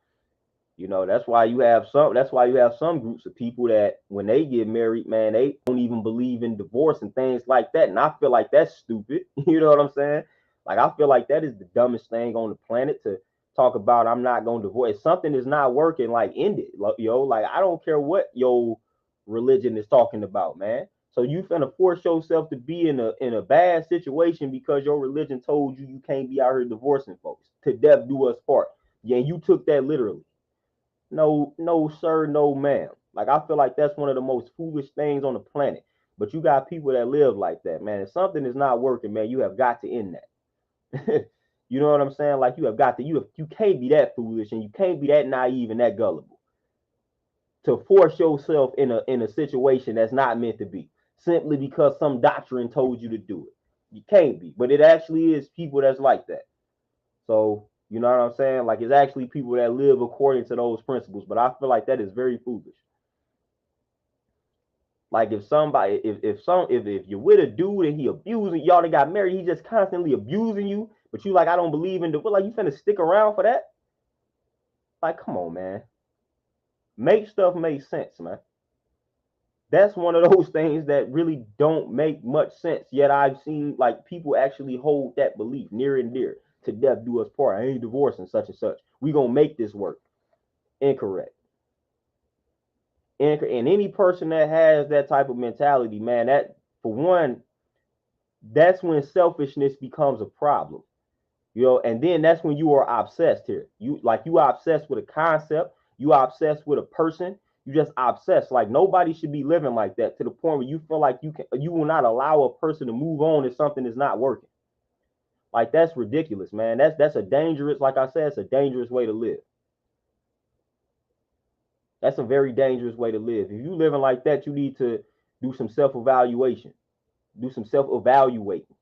You know, that's why you have some groups of people that when they get married, man, they don't even believe in divorce and things like that. And I feel like that's stupid. You know what I'm saying? Like I feel like that is the dumbest thing on the planet to talk about. I'm not gonna divorce. If something is not working, like end it. Yo, like I don't care what your religion is talking about, man. So you finna force yourself to be in a bad situation because your religion told you you can't be out here divorcing folks. To death do us part. Yeah, you took that literally. No, no, sir, no, ma'am. Like I feel like that's one of the most foolish things on the planet. But you got people that live like that, man. If something is not working, man, you have got to end that. You know what I'm saying? Like you have got to. You can't be that foolish and you can't be that naive and that gullible to force yourself in a situation that's not meant to be simply because some doctrine told you to do it. You can't be. But it actually is people that's like that. So, you know what I'm saying? Like it's actually people that live according to those principles, but I feel like that is very foolish. Like if somebody, if you're with a dude and he abusing y'all, that got married, he just constantly abusing you, but you like I don't believe in the, like you finna stick around for that? Like, come on, man, make stuff make sense, man. That's one of those things that really don't make much sense. Yet I've seen like people actually hold that belief near and dear. To death do us part. I ain't divorcing such and such. We gonna make this work. Incorrect. And any person that has that type of mentality, man, that for one, that's when selfishness becomes a problem. You know, and then that's when you are obsessed here. You are obsessed with a concept, you are obsessed with a person, you just obsessed. Like nobody should be living like that to the point where you feel like you will not allow a person to move on if something is not working. Like that's ridiculous, man. That's a dangerous, like I said, it's a dangerous way to live. That's a very dangerous way to live. If you living like that, you need to do some self-evaluation. Do some self-evaluating.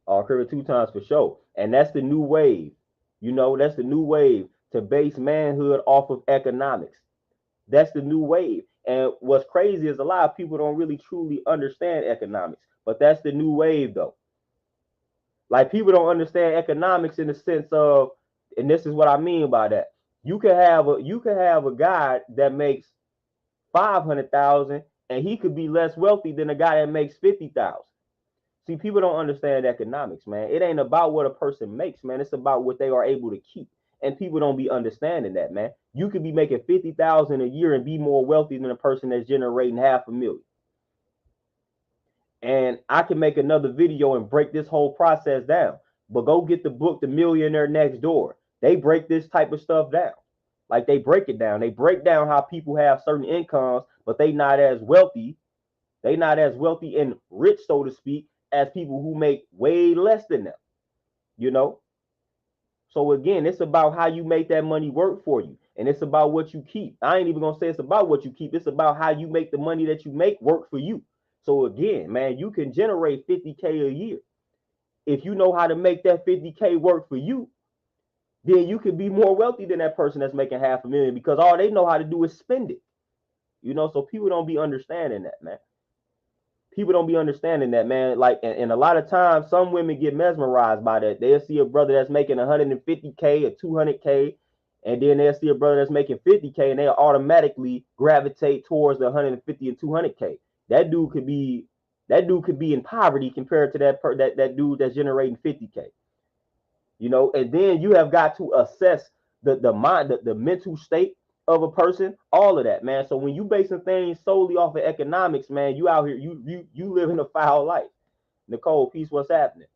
Occur 2 times for sure. And that's the new wave. You know, that's the new wave to base manhood off of economics. That's the new wave. And what's crazy is a lot of people don't really truly understand economics. But that's the new wave though. Like people don't understand economics in the sense of, and this is what I mean by that. You could have a guy that makes 500,000 and he could be less wealthy than a guy that makes 50,000. See, people don't understand economics, man. It ain't about what a person makes, man. It's about what they are able to keep. And people don't be understanding that, man. You could be making 50,000 a year and be more wealthy than a person that's generating 500,000. And I can make another video and break this whole process down. But go get the book, The Millionaire Next Door. They break this type of stuff down. Like they break it down. They break down how people have certain incomes, but they not as wealthy. They not as wealthy and rich, so to speak, as people who make way less than them. You know? So again, it's about how you make that money work for you. And it's about what you keep. I ain't even gonna say it's about what you keep. It's about how you make the money that you make work for you. So again, man, you can generate 50K a year. If you know how to make that 50K work for you, then you could be more wealthy than that person that's making $500,000 because all they know how to do is spend it. So people don't be understanding that, man. People don't be understanding that, man. Like, and a lot of times, some women get mesmerized by that. They'll see a brother that's making 150K or 200K, and then they'll see a brother that's making 50K, and they'll automatically gravitate towards the 150 and 200K. That dude could be in poverty compared to that dude that's generating 50K. And then you have got to assess the mind, the mental state of a person, all of that, man. So when you basing things solely off of economics, man, you out here, you live in a foul life. Nicole, peace, what's happening?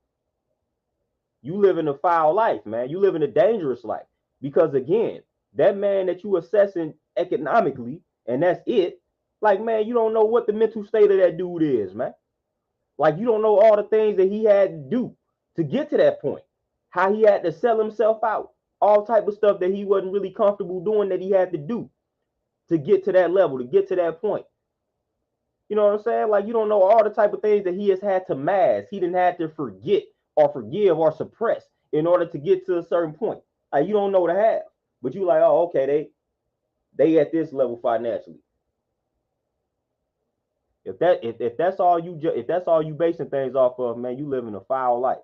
You live in a foul life, man. You live in a dangerous life. Because again, that man that you assessing economically, and that's it, like, man, you don't know what the mental state of that dude is, man. Like, you don't know all the things that he had to do to get to that point. How he had to sell himself out, all type of stuff that he wasn't really comfortable doing that he had to do to get to that level, to get to that point. You know what I'm saying? Like, you don't know all the type of things that he has had to mask. He didn't have to forget or forgive or suppress in order to get to a certain point. Like, you don't know the half, but you like, oh, okay, they at this level financially. If that's all you basing things off of, man, you live in a foul life.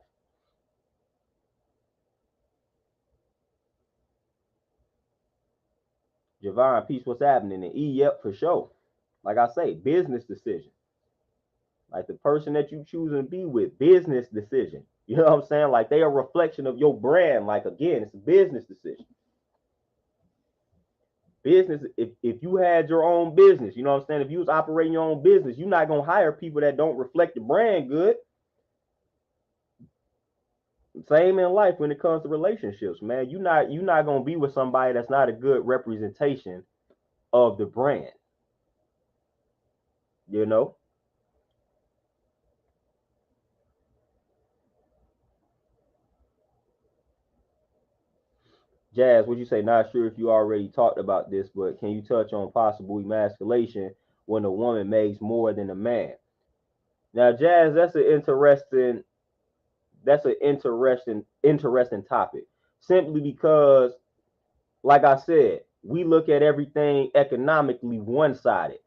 Javon, peace, what's happening? And yep, for sure. Like I say, business decision. Like the person that you choose to be with, business decision. You know what I'm saying? Like they are a reflection of your brand. Like again, it's a business decision. Business, if you had your own business, you know what I'm saying? If you was operating your own business, you're not gonna hire people that don't reflect the brand good. Same in life when it comes to relationships, man. You're not gonna be with somebody that's not a good representation of the brand. You know? Jazz, what you say? Not sure if you already talked about this, but can you touch on possible emasculation when a woman makes more than a man? Now, Jazz, that's an interesting topic. Simply because, like I said, we look at everything economically one-sided.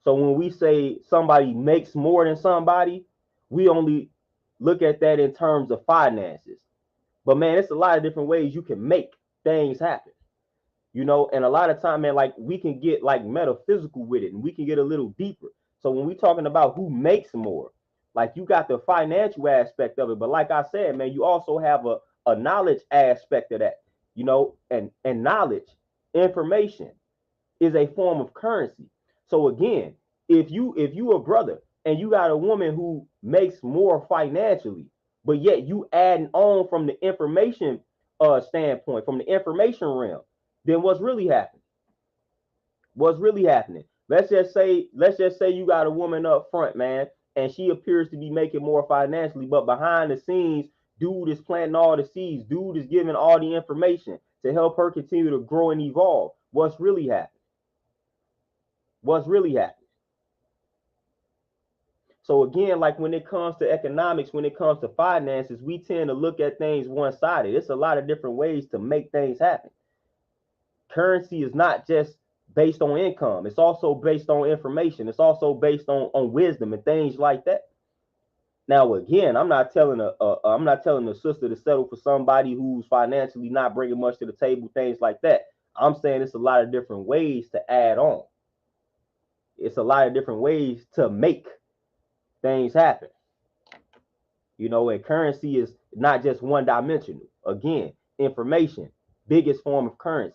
So when we say somebody makes more than somebody, we only look at that in terms of finances. But man, it's a lot of different ways you can make things happen. And a lot of time, man, like we can get like metaphysical with it and we can get a little deeper. So when we talking about who makes more, like you got the financial aspect of it, but like I said, man, you also have a knowledge aspect of that, and knowledge, information is a form of currency. So again, if you a brother and you got a woman who makes more financially, but yet you adding on from the information standpoint, from the information realm, then what's really happening? What's really happening? Let's just say you got a woman up front, man, and she appears to be making more financially, but behind the scenes, dude is planting all the seeds. Dude is giving all the information to help her continue to grow and evolve. What's really happening? What's really happening? So again, like when it comes to economics, when it comes to finances, we tend to look at things one-sided. It's a lot of different ways to make things happen. Currency is not just based on income. It's also based on information. It's also based on wisdom and things like that. Now, again, I'm not telling a sister to settle for somebody who's financially not bringing much to the table, things like that. I'm saying it's a lot of different ways to add on. It's a lot of different ways to make things happen. And currency is not just one dimensional. Again, information, biggest form of currency.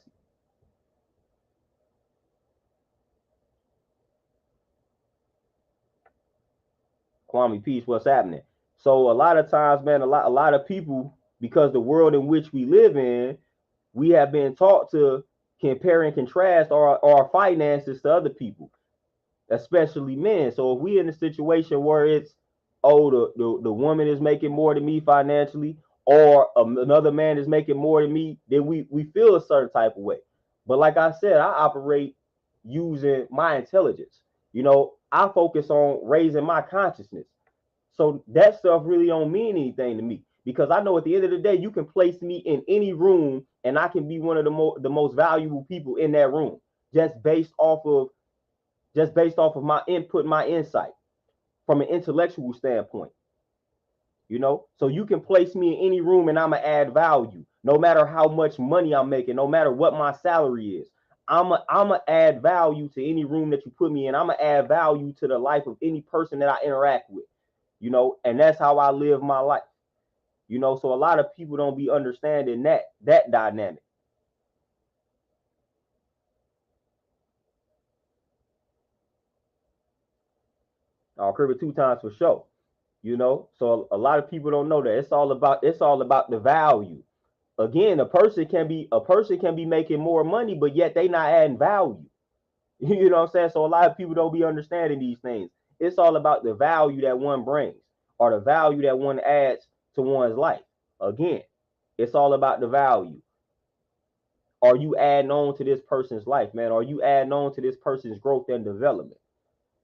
Kwame Peace, what's happening? So a lot of times, man, a lot of people, because the world in which we live in, we have been taught to compare and contrast our finances to other people, especially men. So if we in a situation where it's, oh, the woman is making more than me financially, or another man is making more than me, then we feel a certain type of way. But like I said, I operate using my intelligence. I focus on raising my consciousness. So that stuff really don't mean anything to me, because I know at the end of the day, you can place me in any room and I can be one of the most valuable people in that room, just based off of my input, my insight from an intellectual standpoint. So you can place me in any room and I'm gonna add value, no matter how much money I'm making, no matter what my salary is. I'm gonna add value to any room that you put me in. I'm gonna add value to the life of any person that I interact with. And that's how I live my life. So a lot of people don't be understanding that dynamic. I'll crib it 2 times for sure. So a lot of people don't know that it's all about the value. Again, a person can be making more money, but yet they not adding value. You know what I'm saying? So a lot of people don't be understanding these things. It's all about the value that one brings, or the value that one adds to one's life. Again, it's all about the value. Are you adding on to this person's life, man? Are you adding on to this person's growth and development?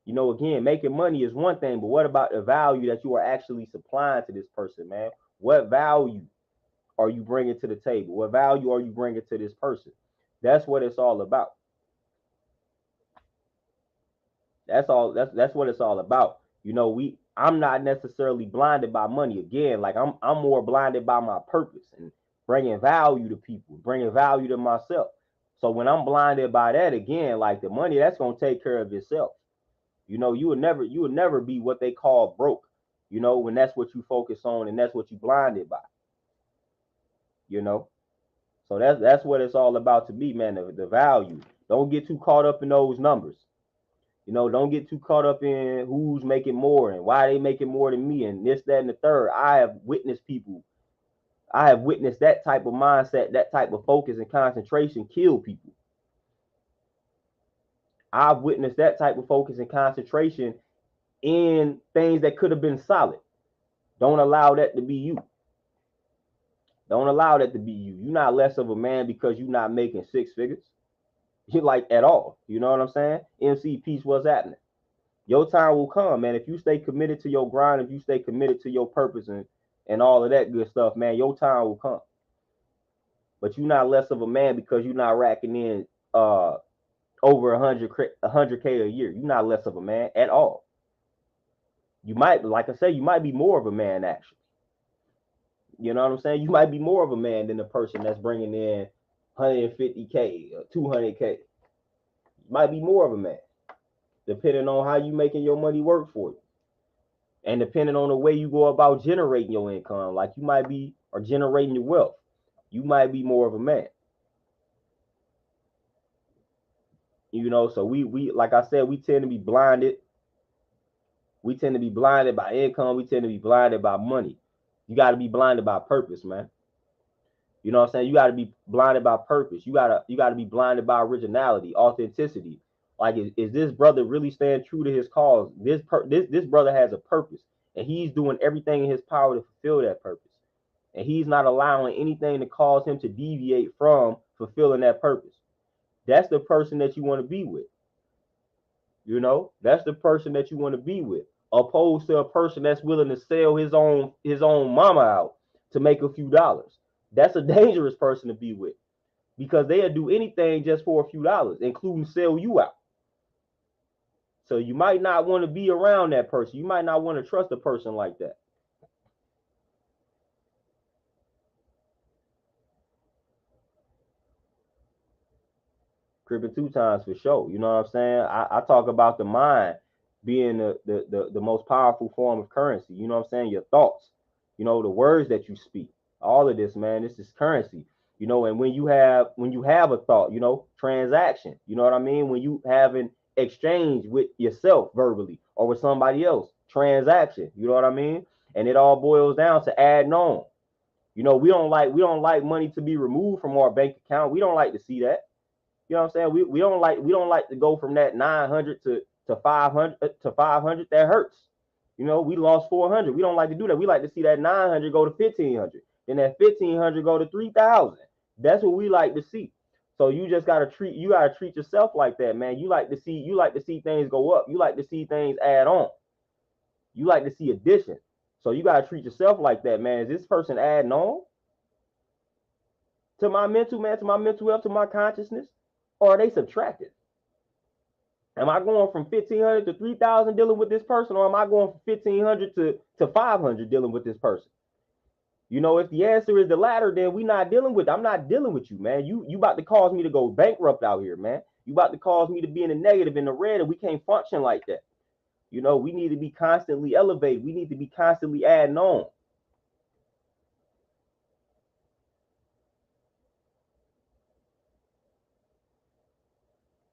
Again, making money is one thing, but what about the value that you are actually supplying to this person, man? What value are you bringing to the table? What value are you bringing to this person? That's what it's all about. That's all. That's what it's all about. I'm not necessarily blinded by money. Again, like I'm more blinded by my purpose and bringing value to people, bringing value to myself. So when I'm blinded by that, again, like the money, that's gonna take care of itself. You will never be what they call broke. When that's what you focus on and that's what you blinded by. You know. So that's what it's all about to me, man. The value. Don't get too caught up in those numbers. Don't get too caught up in who's making more and why they making more than me and this, that, and the third. I have witnessed that type of mindset, that type of focus and concentration kill people. I've witnessed that type of focus and concentration in things that could have been solid. Don't allow that to be you. Don't allow that to be you. You're not less of a man because you're not making 6 figures. You're like at all. You know what I'm saying? MC Peace, what's happening? Your time will come, man. If you stay committed to your grind, if you stay committed to your purpose and all of that good stuff, man, your time will come. But you're not less of a man because you're not racking in over 100K a year. You're not less of a man at all. You might, like I said, you might be more of a man actually. You know what I'm saying? You might be more of a man than the person that's bringing in 150K or 200K. You might be more of a man, depending on how you making your money work for you. And depending on the way you go about generating your income, like you might be, or generating your wealth, you might be more of a man. So we like I said, we tend to be blinded. We tend to be blinded by income. We tend to be blinded by money. You got to be blinded by purpose, man. You know what I'm saying? You got to be blinded by purpose. You got to be blinded by originality, authenticity. Like, is this brother really staying true to his cause? This brother has a purpose, and he's doing everything in his power to fulfill that purpose. And he's not allowing anything to cause him to deviate from fulfilling that purpose. That's the person that you want to be with. That's the person that you want to be with, opposed to a person that's willing to sell his own mama out to make a few dollars. That's a dangerous person to be with, because they'll do anything just for a few dollars, including sell you out. So you might not want to be around that person. You might not want to trust a person like that. Crippin' 2 times for sure. You know what I'm saying? I talk about the mind being the most powerful form of currency. You know what I'm saying? Your thoughts, the words that you speak, all of this, man, this is currency. And when you have a thought, transaction, you know what I mean? When you have an exchange with yourself verbally or with somebody else, transaction, you know what I mean? And it all boils down to adding on. We don't like money to be removed from our bank account. We don't like to see that. You know what I'm saying? We don't like to go from that 900 to 500 That hurts. We lost 400. We don't like to do that. We like to see that 900 go to 1500. and that 1,500 go to 3,000. That's what we like to see. So you just gotta treat yourself like that, man. You like to see things go up. You like to see things add on. You like to see addition. So you gotta treat yourself like that, man. Is this person adding on to my mental, man, to my mental health, to my consciousness, or are they subtracting? Am I going from 1,500 to 3,000 dealing with this person, or am I going from 1,500 to 500 dealing with this person? If the answer is the latter, then I'm not dealing with you, man. You about to cause me to go bankrupt out here, man. You about to cause me to be in the negative, in the red, and we can't function like that. We need to be constantly elevated. We need to be constantly adding on.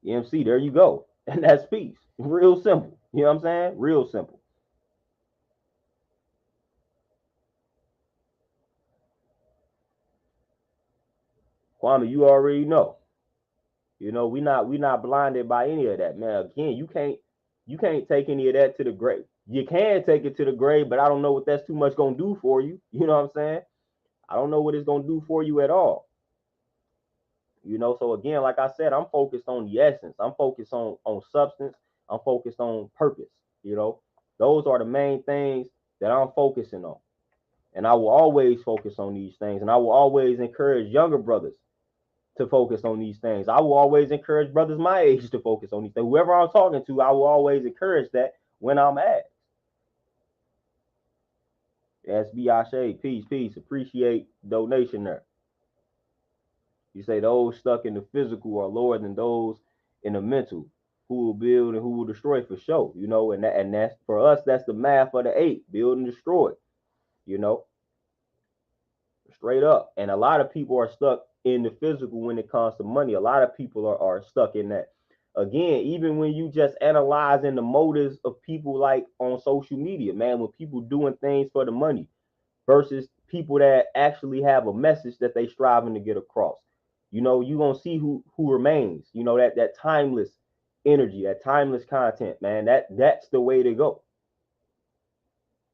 EMC, there you go. And that's peace. Real simple. You know what I'm saying? Real simple. Kwame, you already know. We not blinded by any of that, man. Again, you can't take any of that to the grave. You can take it to the grave, but I don't know what that's too much gonna do for you. You know what I'm saying? I don't know what it's gonna do for you at all. So again, like I said, I'm focused on the essence. I'm focused on substance. I'm focused on purpose. Those are the main things that I'm focusing on. And I will always focus on these things. And I will always encourage younger brothers to focus on these things. I will always encourage brothers my age to focus on these things. Whoever I'm talking to, I will always encourage that when I'm asked. SB Ashe, peace, peace. Appreciate donation there. You say those stuck in the physical are lower than those in the mental. Who will build and who will destroy for sure. And that's for us, that's the math of the 8. Build and destroy. You know, straight up. And a lot of people are stuck in the physical when it comes to money. A lot of people are stuck in that. Again, even when you just analyzing the motives of people like on social media, man, when people doing things for the money versus people that actually have a message that they striving to get across. You're gonna see who remains, that timeless energy, that timeless content, man. That's the way to go.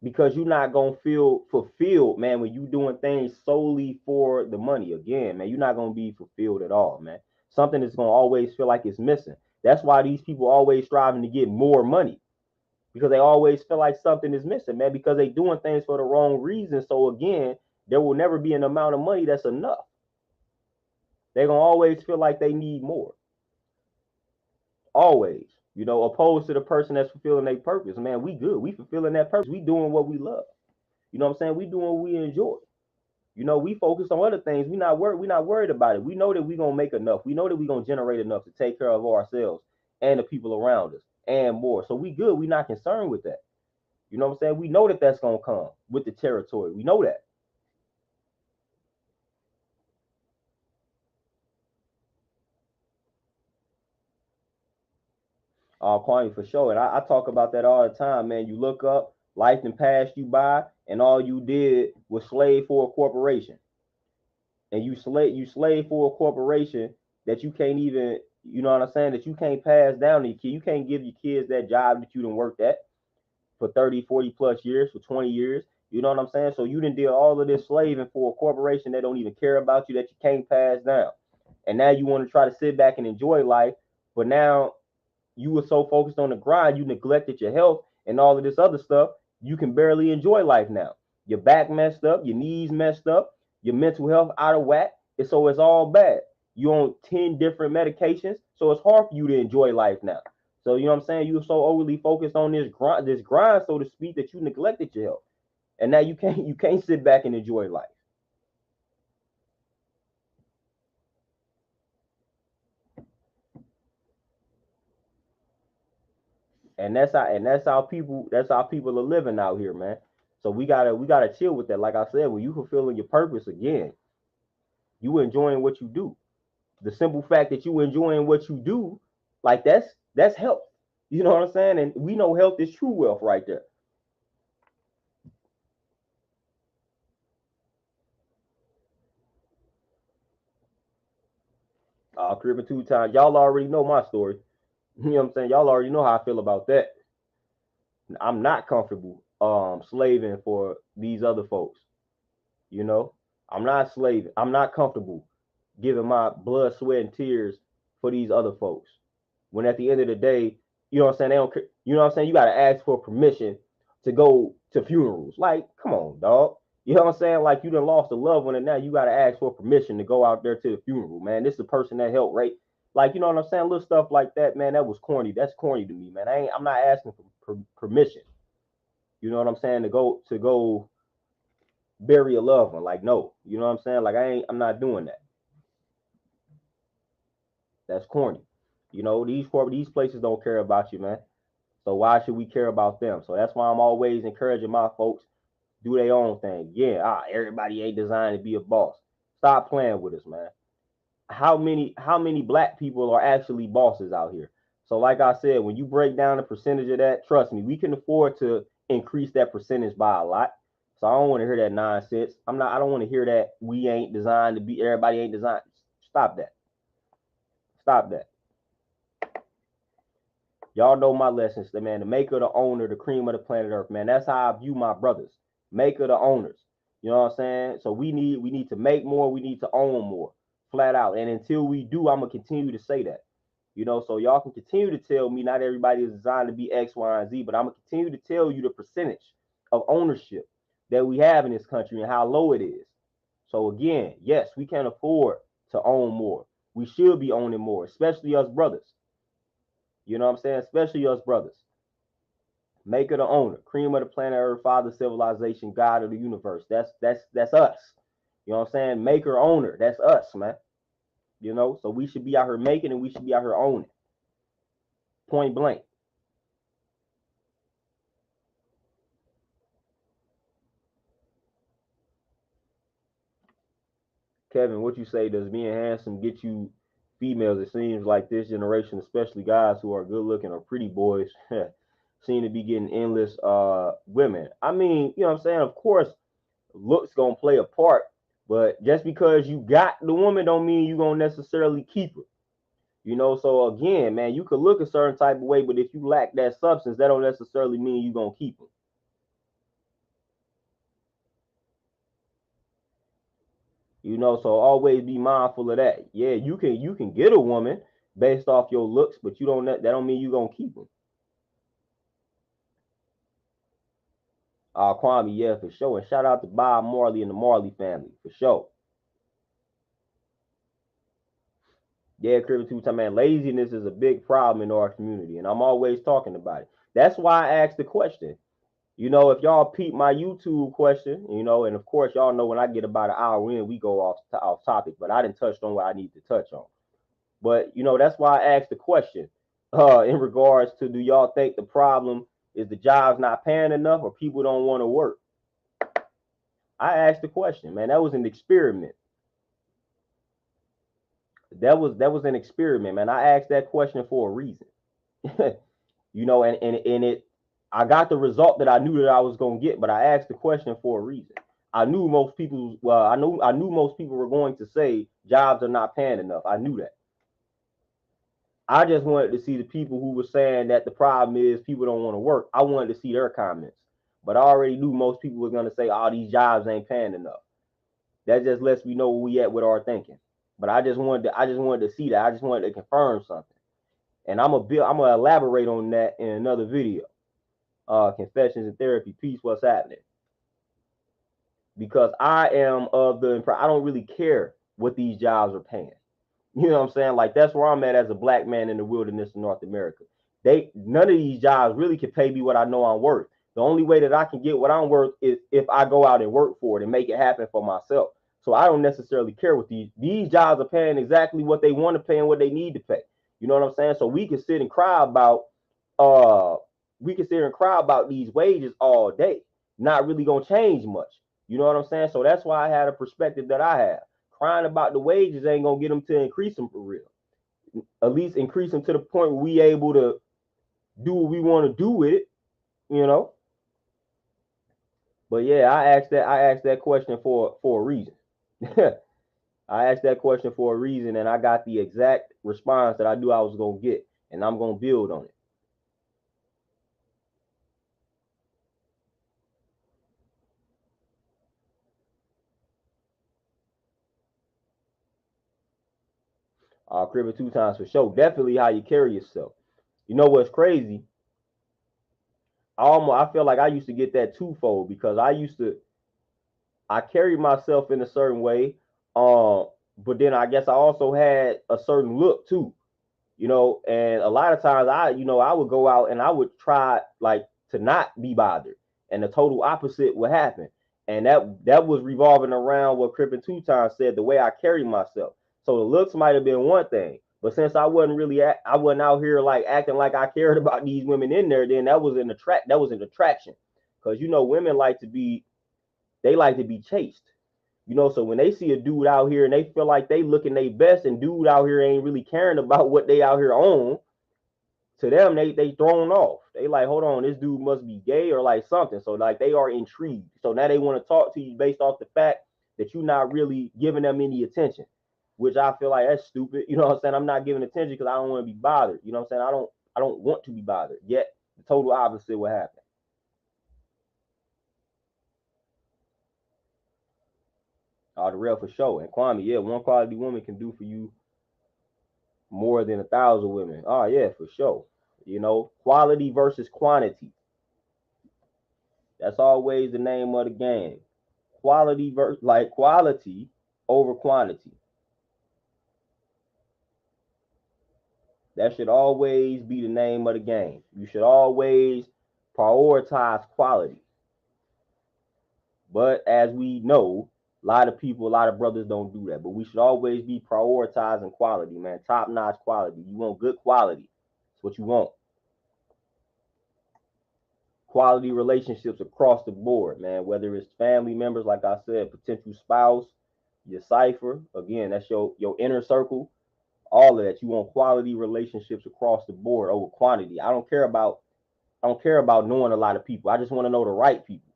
Because you're not gonna feel fulfilled, man, when you doing things solely for the money. Again, man, you're not gonna be fulfilled at all, man. Something is gonna always feel like it's missing. That's why these people always striving to get more money, because they always feel like something is missing, man, because they doing things for the wrong reason. So again, there will never be an amount of money that's enough. They're gonna always feel like they need more. Always. Opposed to the person that's fulfilling their purpose. Man, we good. We fulfilling that purpose. We doing what we love. You know what I'm saying? We doing what we enjoy. We focus on other things. We not worried about it. We know that we gonna make enough. We know that we gonna generate enough to take care of ourselves and the people around us and more. So we good. We not concerned with that. You know what I'm saying? We know that that's gonna come with the territory. We know that. Kwame, for sure. And I talk about that all the time, man. You look up, life and passed you by, and all you did was slave for a corporation. And you slave for a corporation that you can't even, you know what I'm saying, that you can't pass down to your kid. You can't give your kids that job that you done worked at for 30, 40 plus years, for 20 years. You know what I'm saying? So you done did all of this slaving for a corporation that don't even care about you, that you can't pass down. And now you want to try to sit back and enjoy life, but now you were so focused on the grind, you neglected your health and all of this other stuff. You can barely enjoy life now. Your back messed up, your knees messed up, your mental health out of whack. And so it's all bad. You on 10 different medications, so it's hard for you to enjoy life now. So you know what I'm saying? You were so overly focused on this grind, so to speak, that you neglected your health. And now you can't sit back and enjoy life. And that's how people are living out here, man. So we gotta chill with that. Like I said, when you fulfilling your purpose again, you enjoying what you do. The simple fact that you enjoying what you do, like that's health. You know what I'm saying? And we know health is true wealth right there. Cribbing 2 times. Y'all already know my story. You know what I'm saying? Y'all already know how I feel about that. I'm not comfortable slaving for these other folks, you know? I'm not slaving. I'm not comfortable giving my blood, sweat, and tears for these other folks. When at the end of the day, you know what I'm saying? They don't. You know what I'm saying? You got to ask for permission to go to funerals. Like, come on, dog. You know what I'm saying? Like, you done lost a loved one, and now you got to ask for permission to go out there to the funeral, man. This is the person that helped, right? Like, you know what I'm saying? Little stuff like that, man. That was corny. That's corny to me, man. I'm not asking for permission. You know what I'm saying? To go bury a loved one. Like, no. You know what I'm saying? Like, I'm not doing that. That's corny. You know, these places don't care about you, man. So why should we care about them? So that's why I'm always encouraging my folks do their own thing. Yeah, everybody ain't designed to be a boss. Stop playing with us, man. How many black people are actually bosses out here? So like I said, when you break down the percentage of that, trust me, we can afford to increase that percentage by a lot. So I don't want to hear that nonsense. I don't want to hear that we ain't designed to be, everybody ain't designed. Stop that. Stop that. Y'all know my lessons, man. The maker, the owner, the cream of the planet Earth, man. That's how I view my brothers. Maker, the owners. You know what I'm saying? So we need to make more. We need to own more, flat out. And until we do, I'm gonna continue to say that. You know, so y'all can continue to tell me not everybody is designed to be X, Y, and Z, but I'm gonna continue to tell you the percentage of ownership that we have in this country and how low it is. So again, yes, we can afford to own more. We should be owning more, especially us brothers. You know what I'm saying? Especially us brothers. Maker the owner, cream of the planet Earth, father civilization, God of the universe. That's us. You know what I'm saying? Maker owner. That's us, man. You know, so we should be out here making and we should be out here owning. Point blank. Kevin, what you say? Does being handsome get you females? It seems like this generation, especially guys who are good looking or pretty boys, seem to be getting endless women. I mean, you know what I'm saying? Of course, looks gonna play a part, but just because you got the woman don't mean you gonna necessarily keep her. You know, so again, man, you could look a certain type of way, but if you lack that substance, that don't necessarily mean you gonna keep them. You know, so always be mindful of that. Yeah, you can get a woman based off your looks, but you don't that don't mean you gonna keep them. Kwame, yeah, for sure. And shout out to Bob Marley and the Marley family, for sure. Yeah, Cribbin' two time, man. Laziness is a big problem in our community, and I'm always talking about it. That's why I asked the question. You know, if y'all peep my YouTube question, you know, and of course y'all know when I get about an hour in, we go off topic, but I didn't touch on what I need to touch on. But you know, that's why I asked the question in regards to, do y'all think the problem is the jobs not paying enough or people don't want to work? I asked the question, man. That was an experiment. That was an experiment, man. I asked that question for a reason. You know, and it I got the result that I knew that I was gonna get, but I asked the question for a reason. I knew most people were going to say jobs are not paying enough. I knew that. I just wanted to see the people who were saying that the problem is people don't want to work. I wanted to see their comments. But I already knew most people were gonna say, "Oh, these jobs ain't paying enough." That just lets me know where we at with our thinking. But I just wanted to see that. I just wanted to confirm something. And I'm gonna elaborate on that in another video. Confessions and therapy. Peace. What's happening? Because I don't really care what these jobs are paying. You know what I'm saying? Like, that's where I'm at as a black man in the wilderness of North America. None of these jobs really can pay me what I know I'm worth. The only way that I can get what I'm worth is if I go out and work for it and make it happen for myself. So I don't necessarily care what these jobs are paying exactly what they want to pay and what they need to pay. You know what I'm saying? So uh we can sit and cry about these wages all day. Not really gonna change much. You know what I'm saying? So that's why I had a perspective that I have. Crying about the wages ain't gonna get them to increase them for real. At least increase them to the point where we able to do what we want to do with it. You know. But yeah, I asked that question for a reason. I asked that question for a reason, and I got the exact response that I knew I was gonna get, and I'm gonna build on it. Cribbing 2 times for sure. Definitely how you carry yourself. You know what's crazy? I feel like I used to get that twofold because I carried myself in a certain way. But then I guess I also had a certain look too, and a lot of times I would go out and I would try like to not be bothered, and the total opposite would happen. And that was revolving around what Crippin 2 times said, the way I carry myself. So the looks might have been one thing, but since I wasn't out here like acting like I cared about these women in there, then that was an attraction. Because women like to be chased. So when they see a dude out here and they feel like they looking their best, and dude out here ain't really caring about what they out here on, to them they thrown off. They like, hold on, this dude must be gay or like something. So like they are intrigued. So now they want to talk to you based off the fact that you're not really giving them any attention, which I feel like that's stupid. You know what I'm saying? I'm not giving attention because I don't want to be bothered. You know what I'm saying? I don't want to be bothered. Yet the total opposite will happen. The real for sure. And Kwame, yeah, one quality woman can do for you more than 1,000 women. Oh yeah, for sure. Quality versus quantity. That's always the name of the game. Quality over quantity. That should always be the name of the game. You should always prioritize quality. But as we know, a lot of people, a lot of brothers don't do that. But we should always be prioritizing quality, man. Top notch quality. You want good quality. That's what you want. Quality relationships across the board, man. Whether it's family members, like I said, potential spouse, your cipher. Again, that's your inner circle. All of that. You want quality relationships across the board over quantity. I don't care about knowing a lot of people. I just want to know the right people.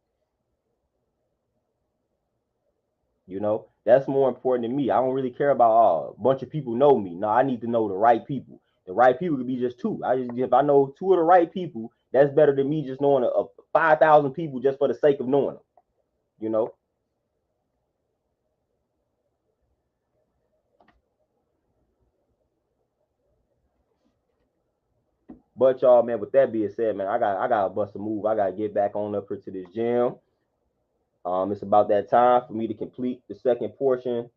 That's more important than me. I don't really care about a bunch of people know me. No, I need to know the right people. The right people could be just two. If I know two of the right people, that's better than me just knowing a 5,000 people just for the sake of knowing them. You know. But y'all, man, with that being said, man, I got to bust a move. I got to get back on up here to this gym. It's about that time for me to complete the second portion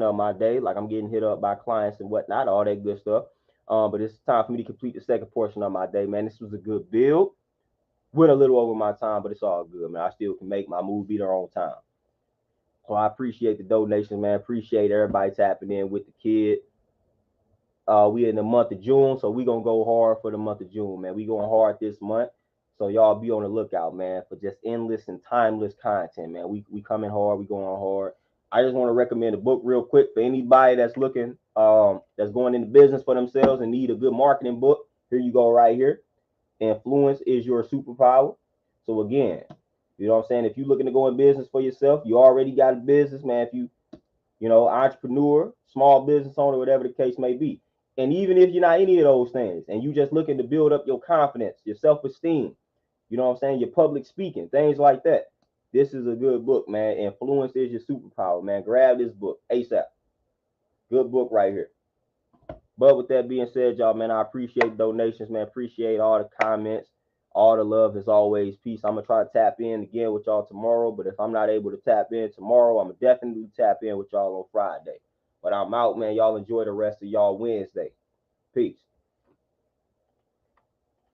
of my day. Like I'm getting hit up by clients and whatnot, all that good stuff. But it's time for me to complete the second portion of my day, man. This was a good build. Went a little over my time, but it's all good, man. I still can make my move, be there on time. So I appreciate the donations, man. Appreciate everybody tapping in with the kid. We in the month of June, so we gonna go hard for the month of June, man. We going hard this month. So y'all be on the lookout, man, for just endless and timeless content, man. We coming hard, we going hard. I just want to recommend a book real quick for anybody that's looking, that's going into business for themselves and need a good marketing book. Here you go, right here. Influence is your superpower. So again, you know what I'm saying? If you're looking to go in business for yourself, you already got a business, man. If entrepreneur, small business owner, whatever the case may be. And even if you're not any of those things and you just looking to build up your confidence, your self-esteem, you know what I'm saying, your public speaking, things like that, this is a good book, man. Influence is your superpower, man. Grab this book ASAP. Good book right here. But with that being said, y'all, man, I appreciate donations, man. Appreciate all the comments, all the love as always. Peace. I'm gonna try to tap in again with y'all tomorrow. But if I'm not able to tap in tomorrow, I'm gonna definitely tap in with y'all on Friday. But I'm out, man. Y'all enjoy the rest of y'all Wednesday. Peace.